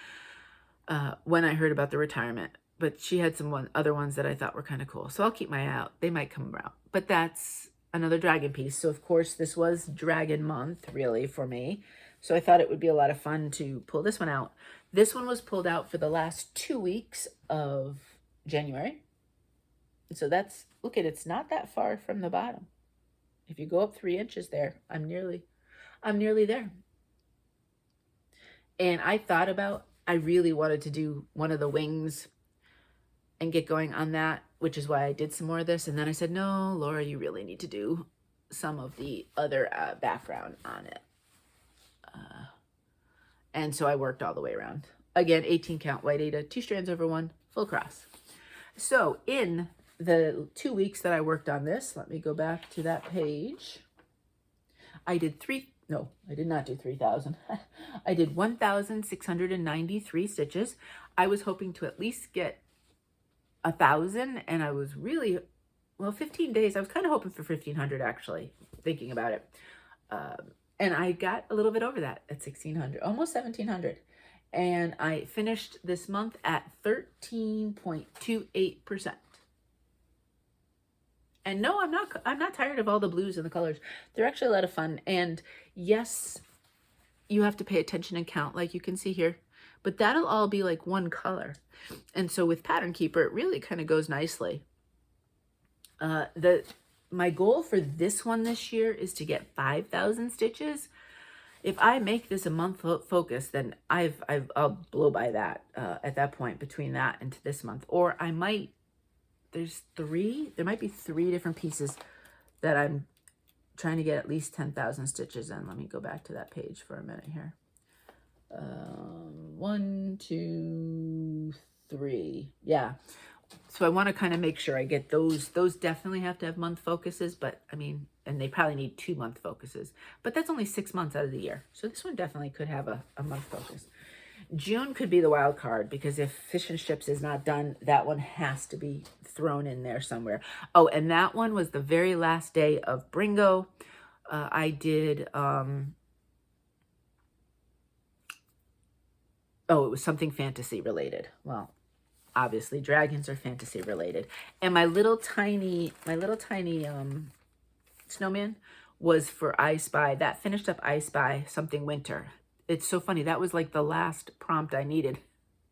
when I heard about the retirement. But she had some other ones that I thought were kind of cool, so I'll keep my eye out. They might come out. But that's another dragon piece. So of course this was Dragon Month really for me. So I thought it would be a lot of fun to pull this one out. This one was pulled out for the last 2 weeks of January. So that's, look at, it's not that far from the bottom. If you go up 3 inches there, I'm nearly there. And I really wanted to do one of the wings and get going on that, which is why I did some more of this. And then I said, no, Laura, you really need to do some of the other background on it. And so I worked all the way around. Again, 18 count white aida, 2 strands over 1, full cross. So in the 2 weeks that I worked on this, let me go back to that page. I did I did not do 3,000. I did 1,693 stitches. I was hoping to at least get 1,000, and I was really, 15 days. I was kind of hoping for 1,500 actually, thinking about it. And I got a little bit over that at 1,600, almost 1,700. And I finished this month at 13.28%. And no, I'm not tired of all the blues and the colors. They're actually a lot of fun. And yes, you have to pay attention and count like you can see here, but that'll all be like one color. And so with Pattern Keeper, it really kind of goes nicely. My goal for this one this year is to get 5,000 stitches. If I make this a month focus, then I'll blow by that at that point, between that and this month. Or I might, there might be 3 different pieces that I'm trying to get at least 10,000 stitches in. Let me go back to that page for a minute here. 1, 2, 3. Yeah. So I want to kind of make sure I get those. Those definitely have to have month focuses, but I mean, and they probably need 2 month focuses, but that's only 6 months out of the year. So this one definitely could have a month focus. June could be the wild card because if Fish and Chips is not done, that one has to be thrown in there somewhere. Oh, and that one was the very last day of Bringo. I did, oh, it was something fantasy related. Well, obviously dragons are fantasy related. And my little tiny snowman was for I Spy. That finished up I Spy something winter. It's so funny. That was like the last prompt I needed.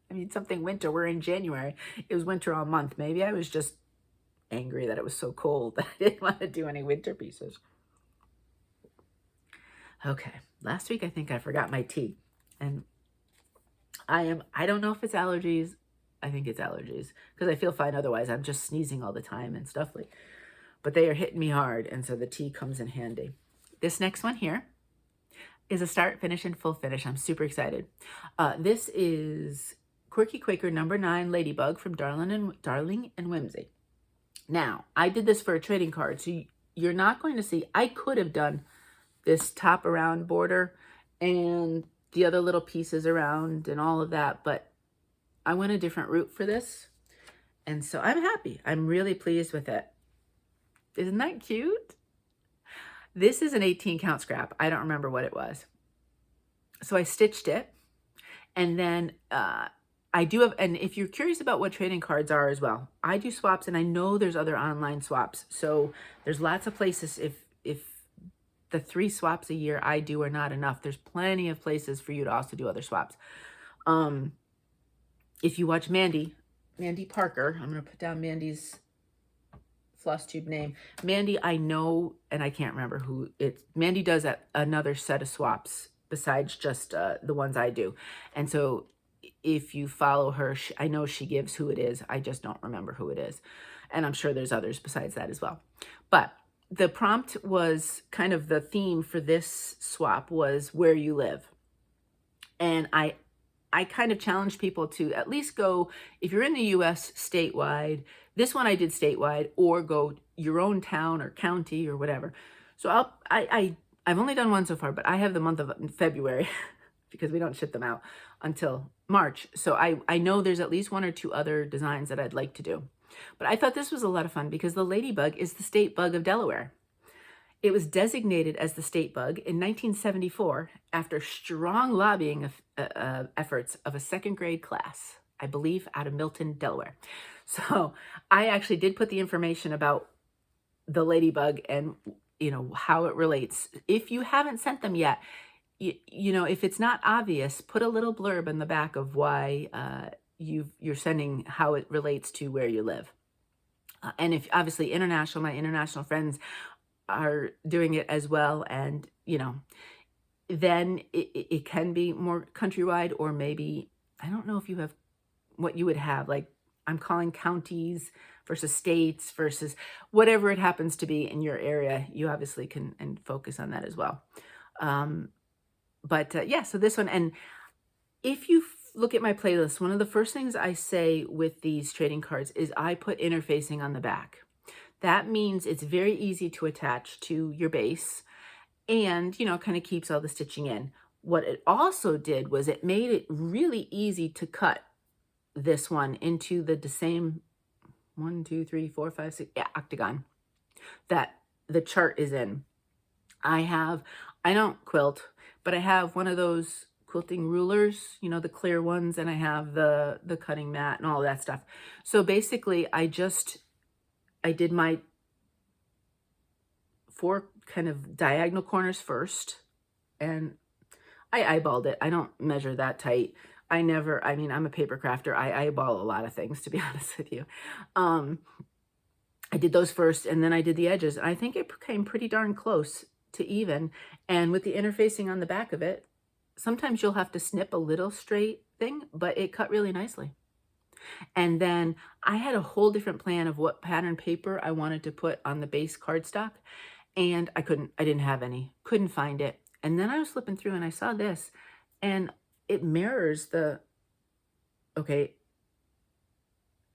I mean, something winter. We're in January. It was winter all month. Maybe I was just angry that it was so cold that I didn't want to do any winter pieces. Okay. Last week, I think I forgot my tea. And I don't know if it's allergies. I think it's allergies because I feel fine otherwise. I'm just sneezing all the time and stuff like. But they are hitting me hard, and so the tea comes in handy. This next one here is a start, finish, and full finish. I'm super excited. This is Quirky Quaker number 9 Ladybug from Darling and Whimsy. Now, I did this for a trading card, so you're not going to see, I could have done this top around border and the other little pieces around and all of that, but I went a different route for this, and so I'm happy. I'm really pleased with it. Isn't that cute? This is an 18 count scrap. I don't remember what it was. So I stitched it, and then I do have, and if you're curious about what trading cards are as well, I do swaps, and I know there's other online swaps. So there's lots of places. If the 3 swaps a year I do are not enough, there's plenty of places for you to also do other swaps. If you watch Mandy Parker, I'm going to put down Mandy's Flosstube name. Mandy, I know, and I can't remember who it's. Mandy does another set of swaps besides just the ones I do. And so if you follow her, I know she gives who it is. I just don't remember who it is. And I'm sure there's others besides that as well. But the prompt was kind of the theme for this swap was where you live. And I kind of challenged people to at least go, if you're in the US, statewide. This one I did statewide, or go your own town or county or whatever. So I've only done one so far, but I have the month of February because we don't ship them out until March. So I know there's at least 1 or 2 other designs that I'd like to do. But I thought this was a lot of fun because the ladybug is the state bug of Delaware. It was designated as the state bug in 1974 after strong lobbying efforts of a 2nd grade class, I believe out of Milton, Delaware. So I actually did put the information about the ladybug and, you know, how it relates. If you haven't sent them yet, you know, if it's not obvious, put a little blurb in the back of why you're sending, how it relates to where you live. And if obviously my international friends are doing it as well. And, you know, then it can be more countrywide, or maybe, I don't know if you have what you would have, like I'm calling counties versus states versus whatever it happens to be in your area. You obviously can and focus on that as well. Yeah, so this one, and if you look at my playlist, one of the first things I say with these trading cards is I put interfacing on the back. That means it's very easy to attach to your base and, you know, kind of keeps all the stitching in. What it also did was it made it really easy to cut this one into the same 1, 2, 3, 4, 5, 6 octagon that the chart is in. I don't quilt, but I have one of those quilting rulers, you know, the clear ones, and I have the cutting mat and all that stuff. So basically I did my 4 kind of diagonal corners first, and I eyeballed it. I don't measure that tight. I'm a paper crafter. I eyeball a lot of things, to be honest with you. I did those first, and then I did the edges. I think it came pretty darn close to even. And with the interfacing on the back of it, sometimes you'll have to snip a little straight thing, but it cut really nicely. And then I had a whole different plan of what pattern paper I wanted to put on the base cardstock, and I didn't have any, couldn't find it. And then I was flipping through and I saw this, and it mirrors okay,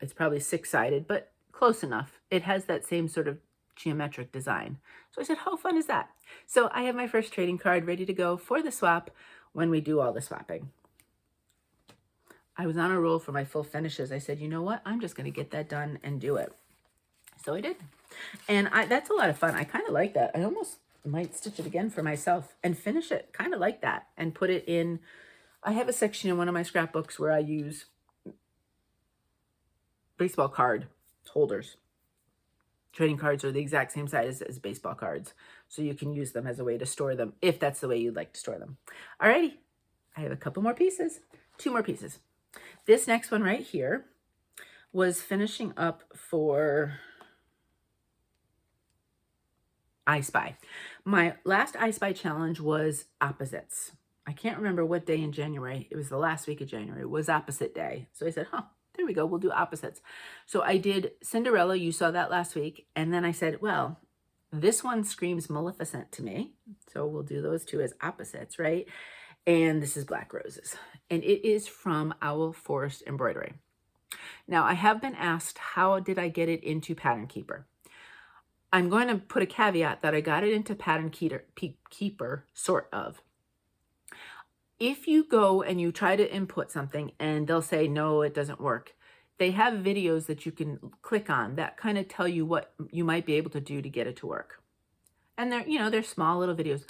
it's probably 6-sided, but close enough. It has that same sort of geometric design. So I said, how fun is that? So I have my first trading card ready to go for the swap when we do all the swapping. I was on a roll for my full finishes. I said, you know what? I'm just going to get that done and do it. So I did. And that's a lot of fun. I kind of like that. I almost might stitch it again for myself and finish it kind of like that and put it in. I have a section in one of my scrapbooks where I use baseball card holders. Trading cards are the exact same size as baseball cards. So you can use them as a way to store them if that's the way you'd like to store them. Alrighty. I have a couple more pieces. 2 more pieces. This next one right here was finishing up for I Spy. My last I Spy challenge was opposites. I can't remember what day in January. It was the last week of January. It was opposite day. So I said, there we go. We'll do opposites. So I did Cinderella. You saw that last week. And then I said, well, this one screams Maleficent to me. So we'll do those 2 as opposites, right? And this is Black Roses. And it is from Owl Forest Embroidery. Now, I have been asked, how did I get it into Pattern Keeper? I'm going to put a caveat that I got it into Pattern Keeper, sort of. If you go and you try to input something and they'll say, no, it doesn't work, they have videos that you can click on that kind of tell you what you might be able to do to get it to work. And they're small little videos.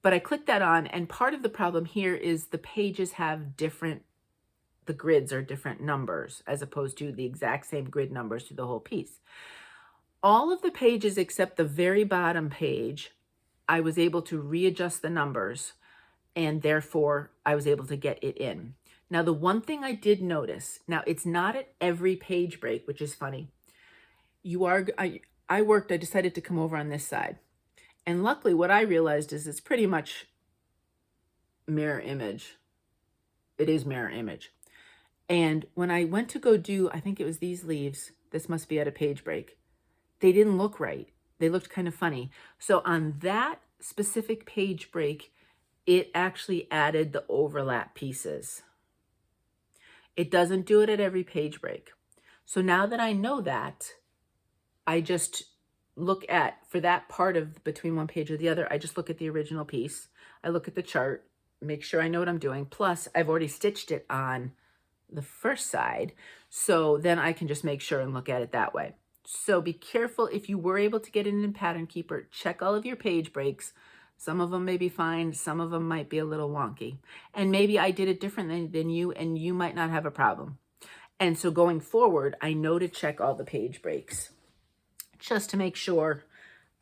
But I clicked that on, and part of the problem here is the pages have the grids are different numbers as opposed to the exact same grid numbers through the whole piece. All of the pages except the very bottom page, I was able to readjust the numbers, and therefore I was able to get it in. Now, the one thing I did notice, now it's not at every page break, which is funny. I decided to come over on this side. And luckily what I realized is it's pretty much mirror image. It is mirror image. And when I went to go do, I think it was these leaves, this must be at a page break, they didn't look right. They looked kind of funny. So on that specific page break, it actually added the overlap pieces. It doesn't do it at every page break. So now that I know that, I just look at, for that part of between one page or the other, I just look at the original piece. I look at the chart, make sure I know what I'm doing. Plus, I've already stitched it on the first side. So then I can just make sure and look at it that way. So be careful if you were able to get it in Pattern Keeper, check all of your page breaks. Some of them may be fine. Some of them might be a little wonky. And maybe I did it different than you, and you might not have a problem. And so going forward, I know to check all the page breaks just to make sure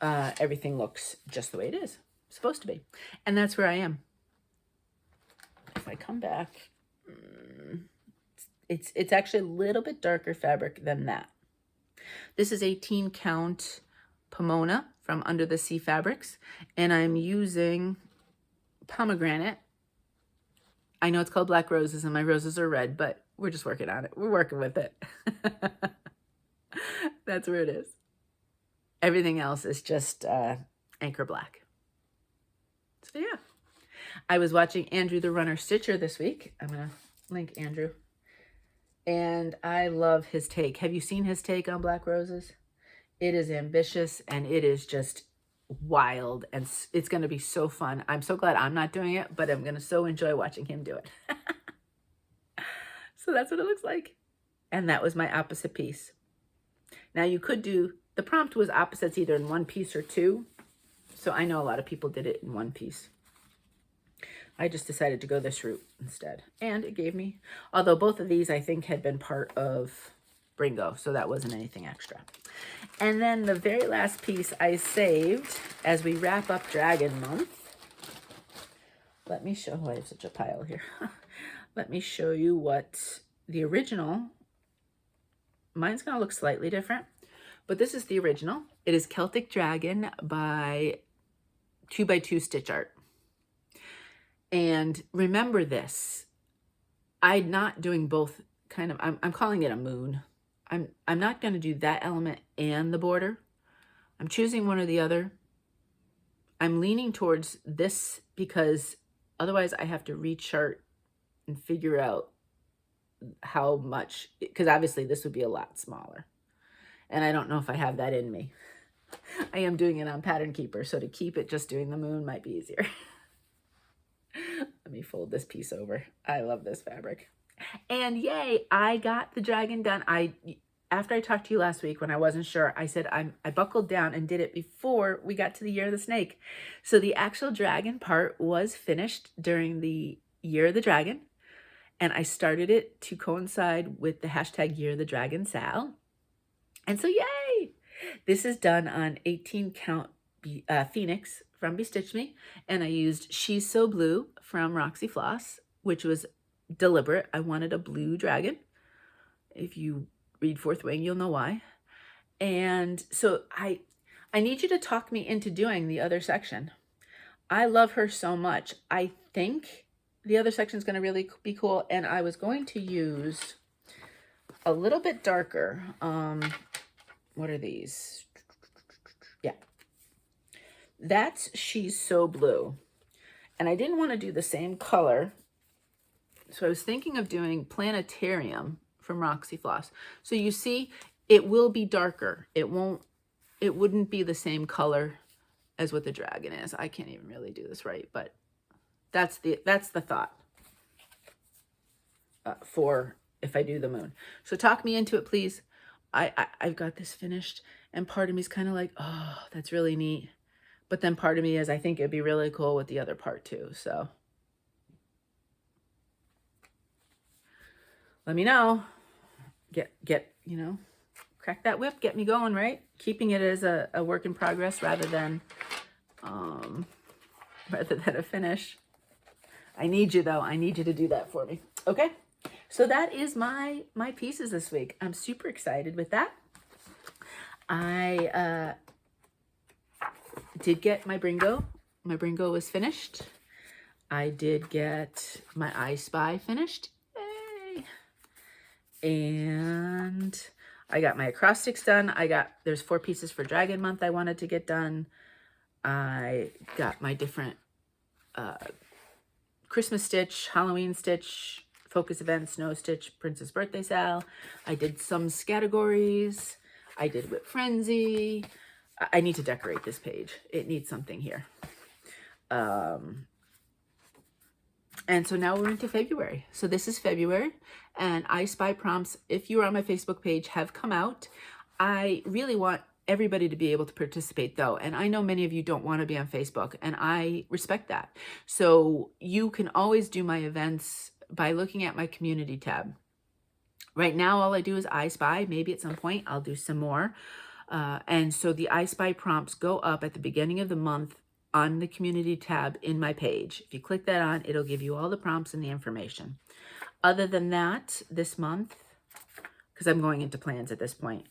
everything looks just the way it is supposed to be. And that's where I am. If I come back, it's actually a little bit darker fabric than that. This is 18 count Pomona from Under the Sea Fabrics, and I'm using pomegranate. I know it's called Black Roses and my roses are red, but we're just working on it. We're working with it. That's where it is. Everything else is just Anchor Black. So yeah, I was watching Andrew the Runner Stitcher this week. I'm going to link Andrew. And I love his take. Have you seen his take on Black Roses? It is ambitious and it is just wild, and it's going to be so fun. I'm so glad I'm not doing it, but I'm going to so enjoy watching him do it. So that's what it looks like. And that was my opposite piece. Now you could do, the prompt was opposites either in one piece or 2. So I know a lot of people did it in one piece. I just decided to go this route instead. And it gave me, although both of these I think had been part of Bringo, so that wasn't anything extra. And then the very last piece I saved as we wrap up Dragon Month. Let me show, I have such a pile here. Let me show you what the original, mine's gonna look slightly different, but this is the original. It is Celtic Dragon by 2x2 Stitch Art. And remember this, I'm not doing both kind of, I'm calling it a moon. I'm not going to do that element and the border. I'm choosing one or the other. I'm leaning towards this because otherwise I have to rechart and figure out how much, because obviously this would be a lot smaller. And I don't know if I have that in me. I am doing it on Pattern Keeper, so to keep it just doing the moon might be easier. Let me fold this piece over. I love this fabric. And yay, I got the dragon done. After I talked to you last week when I wasn't sure, I said I buckled down and did it before we got to the Year of the Snake. So the actual dragon part was finished during the Year of the Dragon. And I started it to coincide with the hashtag Year of the Dragon Sal. And so yay! This is done on 18 count Phoenix from Bestitchme. And I used She's So Blue from Roxy Floss, which was deliberate. I wanted a blue dragon. If you read Fourth Wing, you'll know why. And so I need you to talk me into doing the other section. I love her so much. I think the other section is going to really be cool. And I was going to use a little bit darker. What are these? Yeah. That's She's So Blue. And I didn't want to do the same color. So I was thinking of doing Planetarium from Roxy Floss. So you see, it will be darker. It wouldn't be the same color as what the dragon is. I can't even really do this right, but that's the thought for if I do the moon. So talk me into it, please. I've got this finished, and part of me is kind of like, oh, that's really neat. But then part of me is, I think it'd be really cool with the other part too. So let me know. Get, you know, crack that whip, get me going, right? Keeping it as a work in progress rather than a finish. I need you though. I need you to do that for me. Okay. So that is my pieces this week. I'm super excited with that. I did get my Bringo. My Bringo was finished. I did get my I Spy finished. Yay. And I got my acrostics done. There's 4 pieces for Dragon Month I wanted to get done. I got my different Christmas stitch, Halloween stitch, focus event, snow stitch, princess birthday sal. I did some categories. I did Whip Frenzy. I need to decorate this page. It needs something here. And so now we're into February. So this is February, and I Spy prompts, if you are on my Facebook page, have come out. I really want everybody to be able to participate though. And I know many of you don't want to be on Facebook, and I respect that. So you can always do my events by looking at my community tab. Right now, all I do is I Spy. Maybe at some point I'll do some more. And so the I Spy prompts go up at the beginning of the month on the community tab in my page. If you click that on, it'll give you all the prompts and the information. Other than that, this month, because I'm going into plans at this point,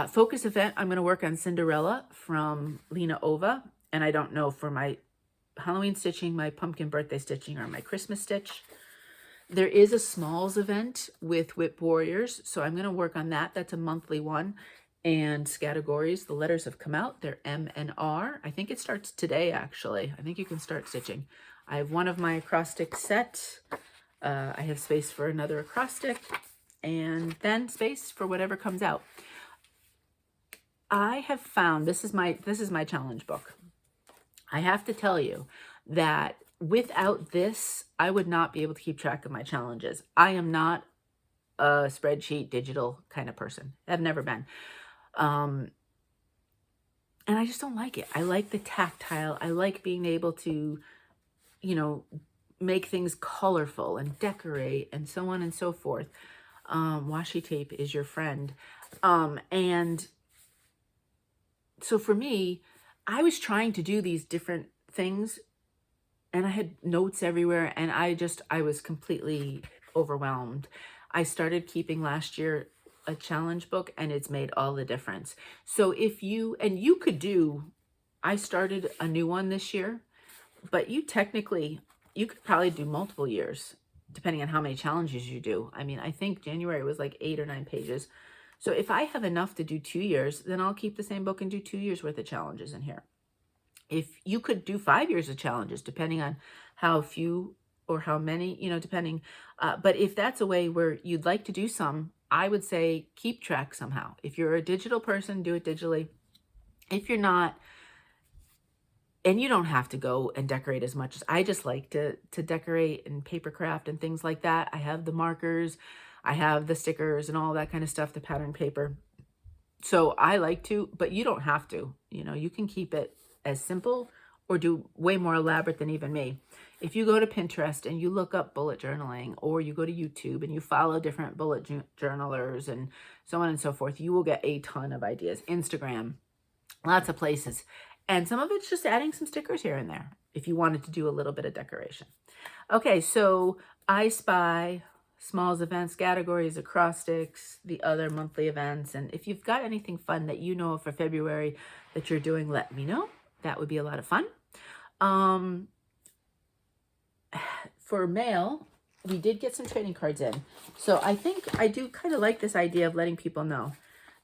focus event, I'm going to work on Cinderella from Lena Ova. And I don't know for my Halloween stitching, my pumpkin birthday stitching, or my Christmas stitch. There is a Smalls event with Whip Warriors, so I'm going to work on that. That's a monthly one. And categories, the letters have come out. They're M and R. I think it starts today, actually. I think you can start stitching. I have one of my acrostic set. I have space for another acrostic, and then space for whatever comes out. I have found, this is my challenge book. I have to tell you that without this, I would not be able to keep track of my challenges. I am not a spreadsheet digital kind of person. I've never been. And I just don't like it. I like the tactile. I like being able to, you know, make things colorful and decorate and so on and so forth. Washi tape is your friend. And so for me, I was trying to do these different things, and I had notes everywhere, and I was completely overwhelmed. I started keeping last year a challenge book, and it's made all the difference. So if you, and you could do, I started a new one this year, but you could probably do multiple years, depending on how many challenges you do. I mean, I think January was like 8 or 9 pages. So if I have enough to do 2 years, then I'll keep the same book and do 2 years worth of challenges in here. If you could do 5 years of challenges, depending on how few or how many, you know, depending. But if that's a way where you'd like to do some, I would say keep track somehow. If you're a digital person, do it digitally. If you're not, And you don't have to go and decorate as much. I just like to decorate and paper craft and things like that. I have the markers, I have the stickers and all that kind of stuff, the pattern paper. So I like to, but you don't have to. You know, you can keep it as simple or do way more elaborate than even me. If you go to Pinterest and you look up bullet journaling, or you go to YouTube and you follow different bullet journalers and so on and so forth, you will get a ton of ideas. Instagram, lots of places. And some of it's just adding some stickers here and there if you wanted to do a little bit of decoration. Okay, so I Spy, Smalls events, categories, acrostics, the other monthly events. And if you've got anything fun that you know of for February that you're doing, let me know. That would be a lot of fun. For mail, we did get some trading cards in. So I think I do kind of like this idea of letting people know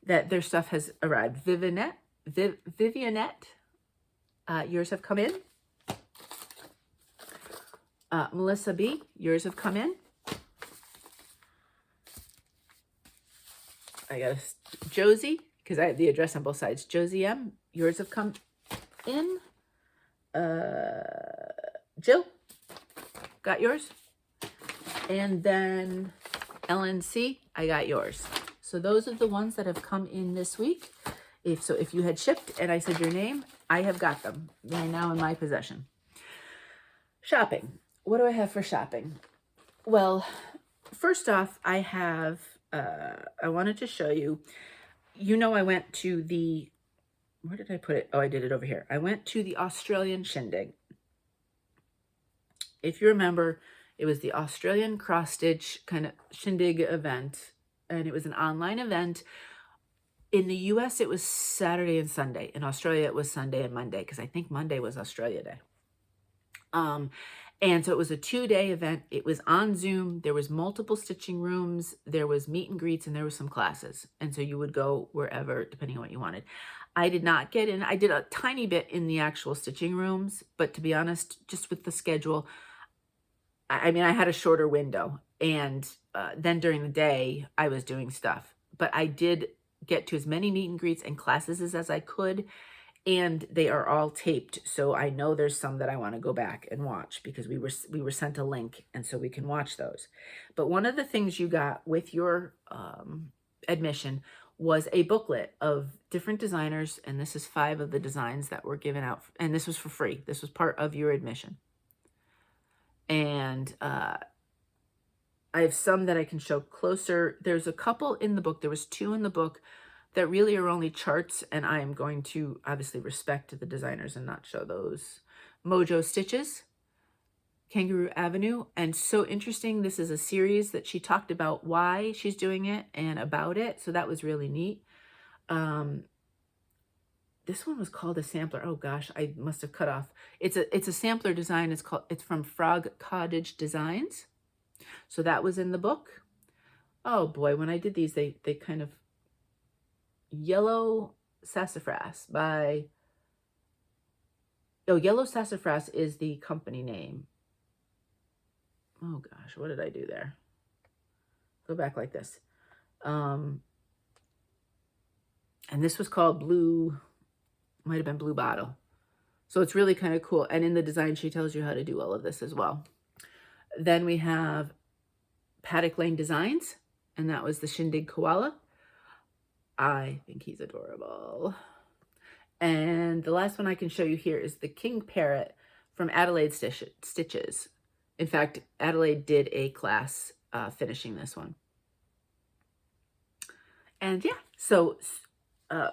that their stuff has arrived. Vivianette, yours have come in. Melissa B, yours have come in. I got Josie, because I have the address on both sides. Josie M, yours have come in. Jill, got yours. And then Ellen C, I got yours. So those are the ones that have come in this week. If you had shipped and I said your name, I have got them. They are now in my possession. Shopping. What do I have for shopping? Well, first off, I have, I wanted to show you, I went to the, where did I put it? Oh, I did it over here. I went to the Australian Shindig. If you remember, it was the Australian cross-stitch kind of Shindig event, and it was an online event. In the US, it was Saturday and Sunday. In Australia, it was Sunday and Monday, because I think Monday was Australia Day. And so it was a 2-day event. It was on Zoom. There was multiple stitching rooms. There was meet and greets, and there was some classes. And so you would go wherever, depending on what you wanted. I did not get in. I did a tiny bit in the actual stitching rooms, but to be honest, just with the schedule, I mean, I had a shorter window, and then during the day, I was doing stuff. But I did get to as many meet and greets and classes as I could, and they are all taped. So I know there's some that I want to go back and watch, because we were sent a link, and so we can watch those. But one of the things you got with your admission was a booklet of different designers, and this is 5 of the designs that were given out, and this was for free. This was part of your admission. And I have some that I can show closer. There's a couple in the book. There was 2 in the book that really are only charts, and I am going to obviously respect the designers and not show those. Mojo Stitches, Kangaroo Avenue, and so interesting. This is a series that she talked about why she's doing it and about it, so that was really neat. This one was called a sampler. Oh gosh, I must have cut off. It's a sampler design. It's from Frog Cottage Designs. So that was in the book. Oh boy, when I did these, they kind of, Yellow Sassafras by, Yellow Sassafras is the company name. Oh gosh, what did I do there? Go back like this. And this was called Blue, might have been Blue Bottle. So it's really kind of cool. And in the design, she tells you how to do all of this as well. Then we have Paddock Lane Designs, and that was the Shindig Koala. I think he's adorable. And the last one I can show you here is the King Parrot from Adelaide Stitches. In fact, Adelaide did a class finishing this one. And yeah, so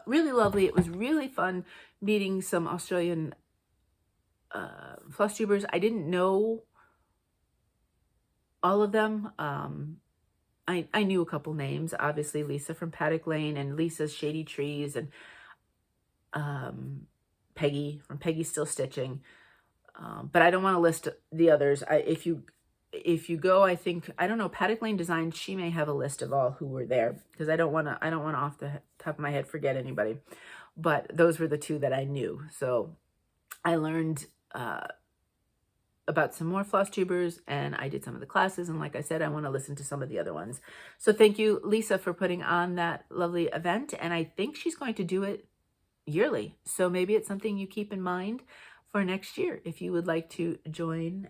really lovely. It was really fun meeting some Australian floss tubers. I didn't know all of them. I knew a couple names, obviously Lisa from Paddock Lane and Lisa's Shady Trees, and Peggy from Peggy Still Stitching. But I don't want to list the others. If you go, I think, I don't know, Paddock Lane Design, she may have a list of all who were there, because I don't want to off the top of my head forget anybody. But those were the 2 that I knew. So I learned about some more floss tubers, and I did some of the classes, and like I said, I want to listen to some of the other ones. So thank you, Lisa, for putting on that lovely event, and I think she's going to do it yearly. So maybe it's something you keep in mind for next year if you would like to join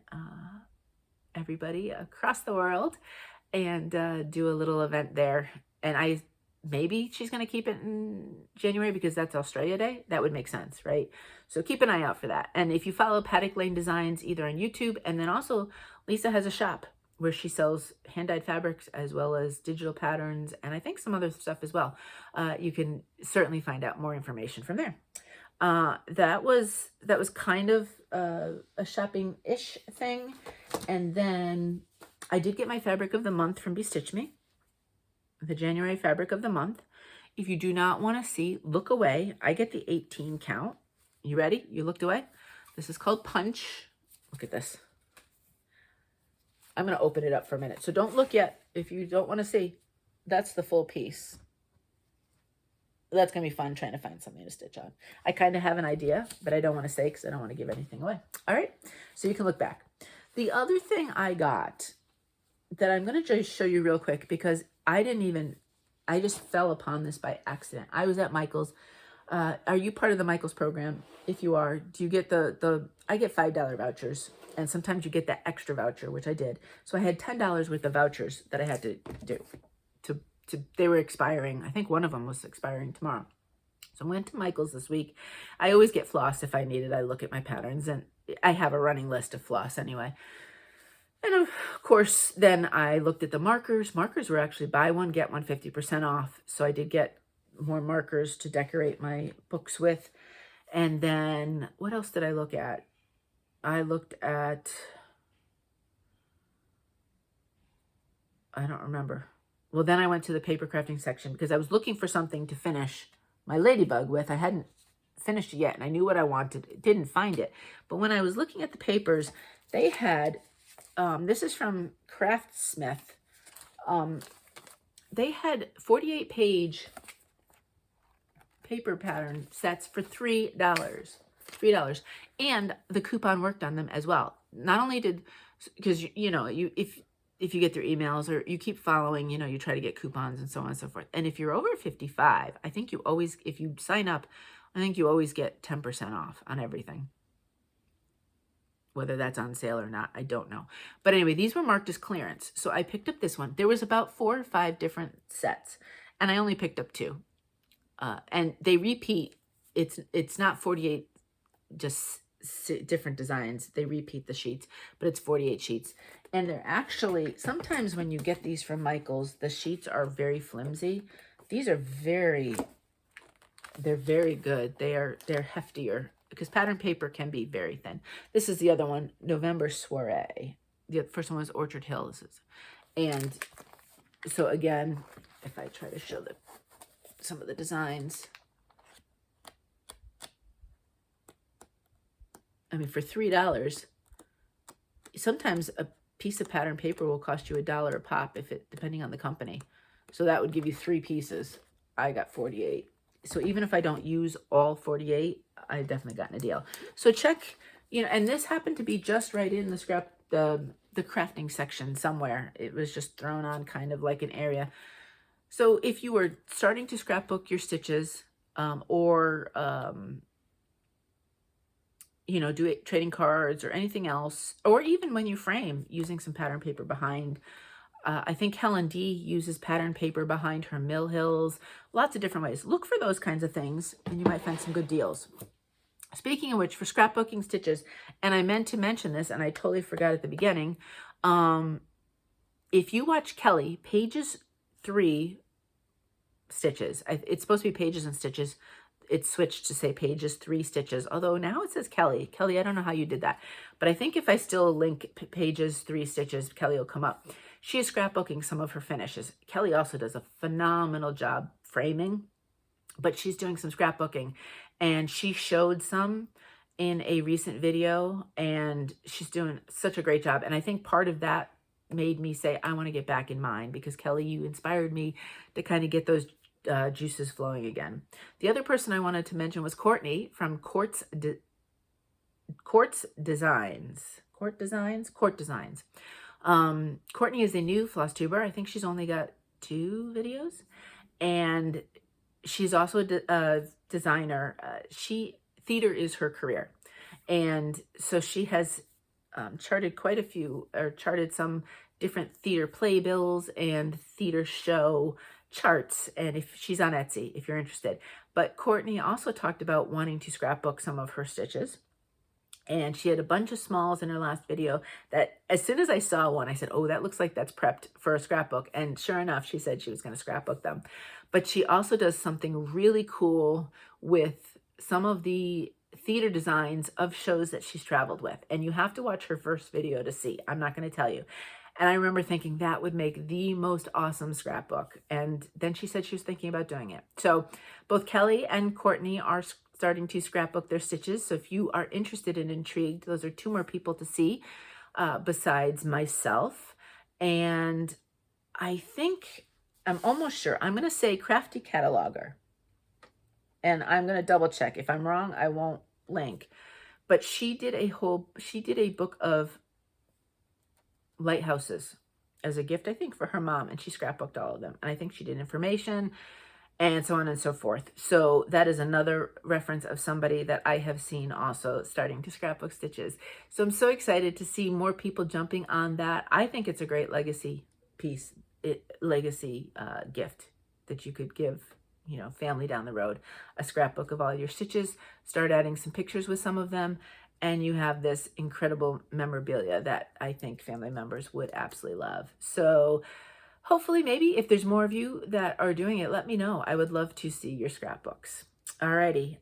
everybody across the world and do a little event there. And maybe she's going to keep it in January because that's Australia Day. That would make sense, right? So keep an eye out for that. And if you follow Paddock Lane Designs either on YouTube, and then also Lisa has a shop where she sells hand-dyed fabrics as well as digital patterns and I think some other stuff as well. You can certainly find out more information from there. That was kind of a shopping-ish thing. And then I did get my fabric of the month from Bestitchme, the January fabric of the month. If you do not want to see, look away. I get the 18 count. You ready? You looked away? This is called Punch. Look at this. I'm going to open it up for a minute. So don't look yet. If you don't want to see, that's the full piece. That's going to be fun trying to find something to stitch on. I kind of have an idea, but I don't want to say because I don't want to give anything away. All right. So you can look back. The other thing I got that I'm going to just show you real quick because I just fell upon this by accident. I was at Michael's. Are you part of the Michael's program? If you are, do you get I get $5 vouchers, and sometimes you get that extra voucher, which I did. So I had $10 worth of vouchers that I had to do. They were expiring. I think one of them was expiring tomorrow. So I went to Michael's this week. I always get floss if I need it. I look at my patterns, and I have a running list of floss anyway. And of course, then I looked at the markers. Markers were actually buy one, get one 50% off. So I did get more markers to decorate my books with. And then what else did I look at? I looked at, I don't remember. Well, then I went to the paper crafting section because I was looking for something to finish my ladybug with. I hadn't finished it yet, and I knew what I wanted. Didn't find it. But when I was looking at the papers, they had, this is from Craftsmith. They had 48-page paper pattern sets for $3. $3. And the coupon worked on them as well. Not only did, because, you know, if you get their emails or you keep following, you know, you try to get coupons and so on and so forth. And if you're over 55, I think you always, if you sign up, I think you always get 10% off on everything. Whether that's on sale or not, I don't know. But anyway, these were marked as clearance. So I picked up this one. There was about 4 or 5 different sets, and I only picked up 2. And they repeat. It's not 48 just different designs. They repeat the sheets, but it's 48 sheets. And they're actually, sometimes when you get these from Michael's, the sheets are very flimsy. These are they're very good. They're heftier because pattern paper can be very thin. This is the other one, November Soiree. The first one was Orchard Hills. And so again, if I try to show some of the designs, I mean, for $3, sometimes a piece of pattern paper will cost you $1 a pop depending on the company. So that would give you 3 pieces. I got 48. So even if I don't use all 48, I definitely gotten a deal. So check, you know, and this happened to be just right in the crafting section somewhere. It was just thrown on kind of like an area. So if you were starting to scrapbook your stitches, or you know, do it trading cards or anything else, or even when you frame using some pattern paper behind. I think Helen D uses pattern paper behind her Mill Hills. Lots of different ways. Look for those kinds of things, and you might find some good deals. Speaking of which, for scrapbooking stitches, and I meant to mention this, and I totally forgot at the beginning. If you watch Kelly, pages 3 stitches. It's supposed to be pages and stitches. It's switched to say pages 3 stitches, although now it says Kelly. Kelly, I don't know how you did that, but I think if I still link pages 3 stitches, Kelly will come up. She is scrapbooking some of her finishes. Kelly also does a phenomenal job framing, but she's doing some scrapbooking, and she showed some in a recent video, and she's doing such a great job. And I think part of that made me say, I want to get back in mine, because Kelly, you inspired me to kind of get those juices flowing again. The other person I wanted to mention was Courtney from Court Designs. Courtney is a new floss tuber. I think she's only got 2 videos, and she's also a designer. Theater is her career, And so she has charted quite a few, or charted some different theater playbills and theater show charts. And if she's on Etsy, if you're interested. But Courtney also talked about wanting to scrapbook some of her stitches. And she had a bunch of smalls in her last video that as soon as I saw one, I said, oh, that looks like that's prepped for a scrapbook. And sure enough, she said she was going to scrapbook them. But she also does something really cool with some of the theater designs of shows that she's traveled with. And you have to watch her first video to see. I'm not going to tell you. And I remember thinking that would make the most awesome scrapbook. And then she said she was thinking about doing it. So both Kelly and Courtney are starting to scrapbook their stitches. So if you are interested and intrigued, those are 2 more people to see besides myself. And I think, I'm almost sure, I'm going to say Crafty Cataloger. And I'm going to double check. If I'm wrong, I won't link. But she did a book of lighthouses as a gift, I think, for her mom. And she scrapbooked all of them. And I think she did information and so on and so forth. So that is another reference of somebody that I have seen also starting to scrapbook stitches. So I'm so excited to see more people jumping on that. I think it's a great legacy piece, legacy gift that you could give, you know, family down the road. A scrapbook of all your stitches, start adding some pictures with some of them, and you have this incredible memorabilia that I think family members would absolutely love. So hopefully, maybe if there's more of you that are doing it, let me know. I would love to see your scrapbooks. Alrighty.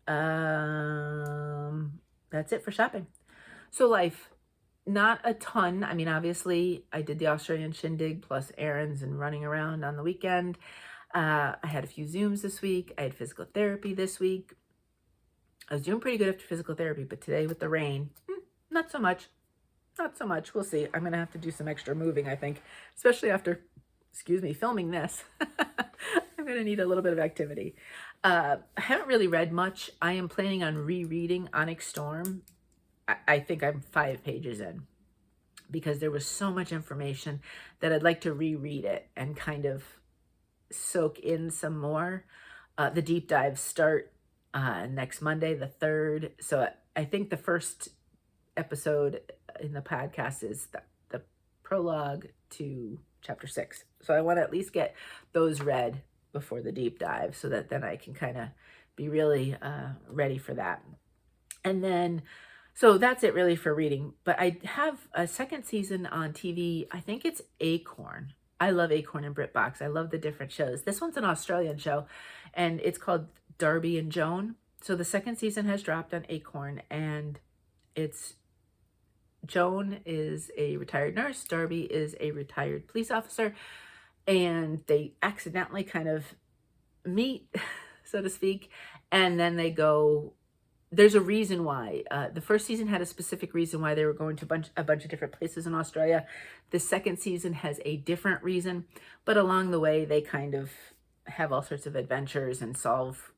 That's it for shopping. So life, not a ton. I mean, obviously, I did the Australian shindig plus errands and running around on the weekend. I had a few Zooms this week. I had physical therapy this week. I was doing pretty good after physical therapy, but today with the rain, not so much. Not so much. We'll see. I'm going to have to do some extra moving, I think, especially after, excuse me, filming this. I'm going to need a little bit of activity. I haven't really read much. I am planning on rereading Onyx Storm. I think I'm 5 pages in because there was so much information that I'd like to reread it and kind of soak in some more. The deep dives start next Monday, the 3rd. So I think the first episode in the podcast is the prologue to chapter 6. So I want to at least get those read before the deep dive so that then I can kind of be really ready for that. And then, so that's it really for reading. But I have a second season on TV. I think it's Acorn. I love Acorn and BritBox. I love the different shows. This one's an Australian show, and it's called Darby and Joan. So the second season has dropped on Acorn, and it's Joan is a retired nurse. Darby is a retired police officer, and they accidentally kind of meet, so to speak, and then they go. There's a reason why. The first season had a specific reason why they were going to a bunch of different places in Australia. The second season has a different reason, but along the way, they kind of have all sorts of adventures and solve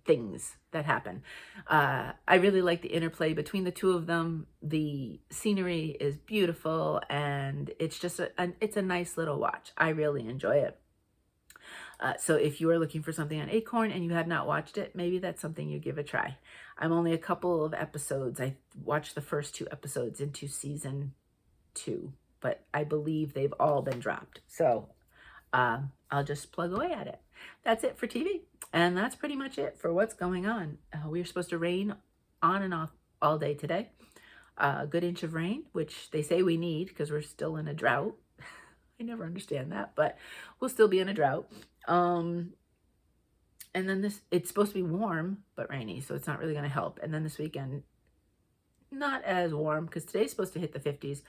things that happen. I really like the interplay between the two of them. The scenery is beautiful, and it's just it's a nice little watch. I really enjoy it. So if you are looking for something on Acorn and you have not watched it, maybe that's something you give a try. I'm only a couple of episodes. I watched the first 2 episodes into season 2, but I believe they've all been dropped. So I'll just plug away at it. That's it for TV. And that's pretty much it for what's going on. We're supposed to rain on and off all day today. A good inch of rain, which they say we need because we're still in a drought. I never understand that, but we'll still be in a drought. And then it's supposed to be warm, but rainy, so it's not really going to help. And then this weekend, not as warm because today's supposed to hit the 50s.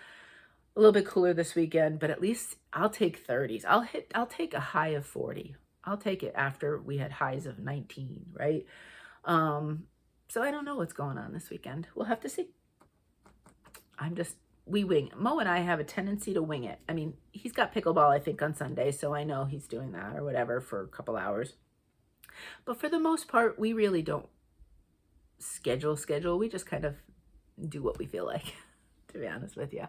A little bit cooler this weekend, but at least I'll take 30s. I'll take a high of 40. I'll take it after we had highs of 19, right? So I don't know what's going on this weekend. We'll have to see. We wing. Mo and I have a tendency to wing it. I mean, he's got pickleball, I think, on Sunday, so I know he's doing that or whatever for a couple hours. But for the most part, we really don't schedule. We just kind of do what we feel like, to be honest with you.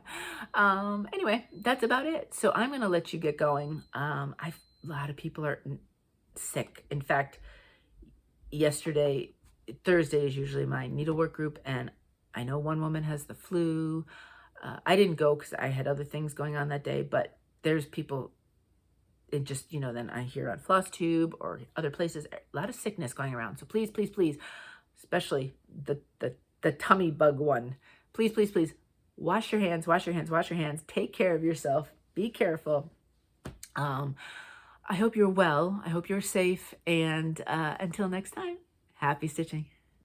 Anyway, that's about it. So I'm going to let you get going. A lot of people are sick. In fact, yesterday, Thursday is usually my needlework group, and I know one woman has the flu. I didn't go because I had other things going on that day, but there's people, it just, you know, then I hear on Flosstube or other places, a lot of sickness going around. So please, please, please, especially the tummy bug one, please, please, please, wash your hands, wash your hands, wash your hands. Take care of yourself. Be careful. I hope you're well. I hope you're safe. And until next time, happy stitching.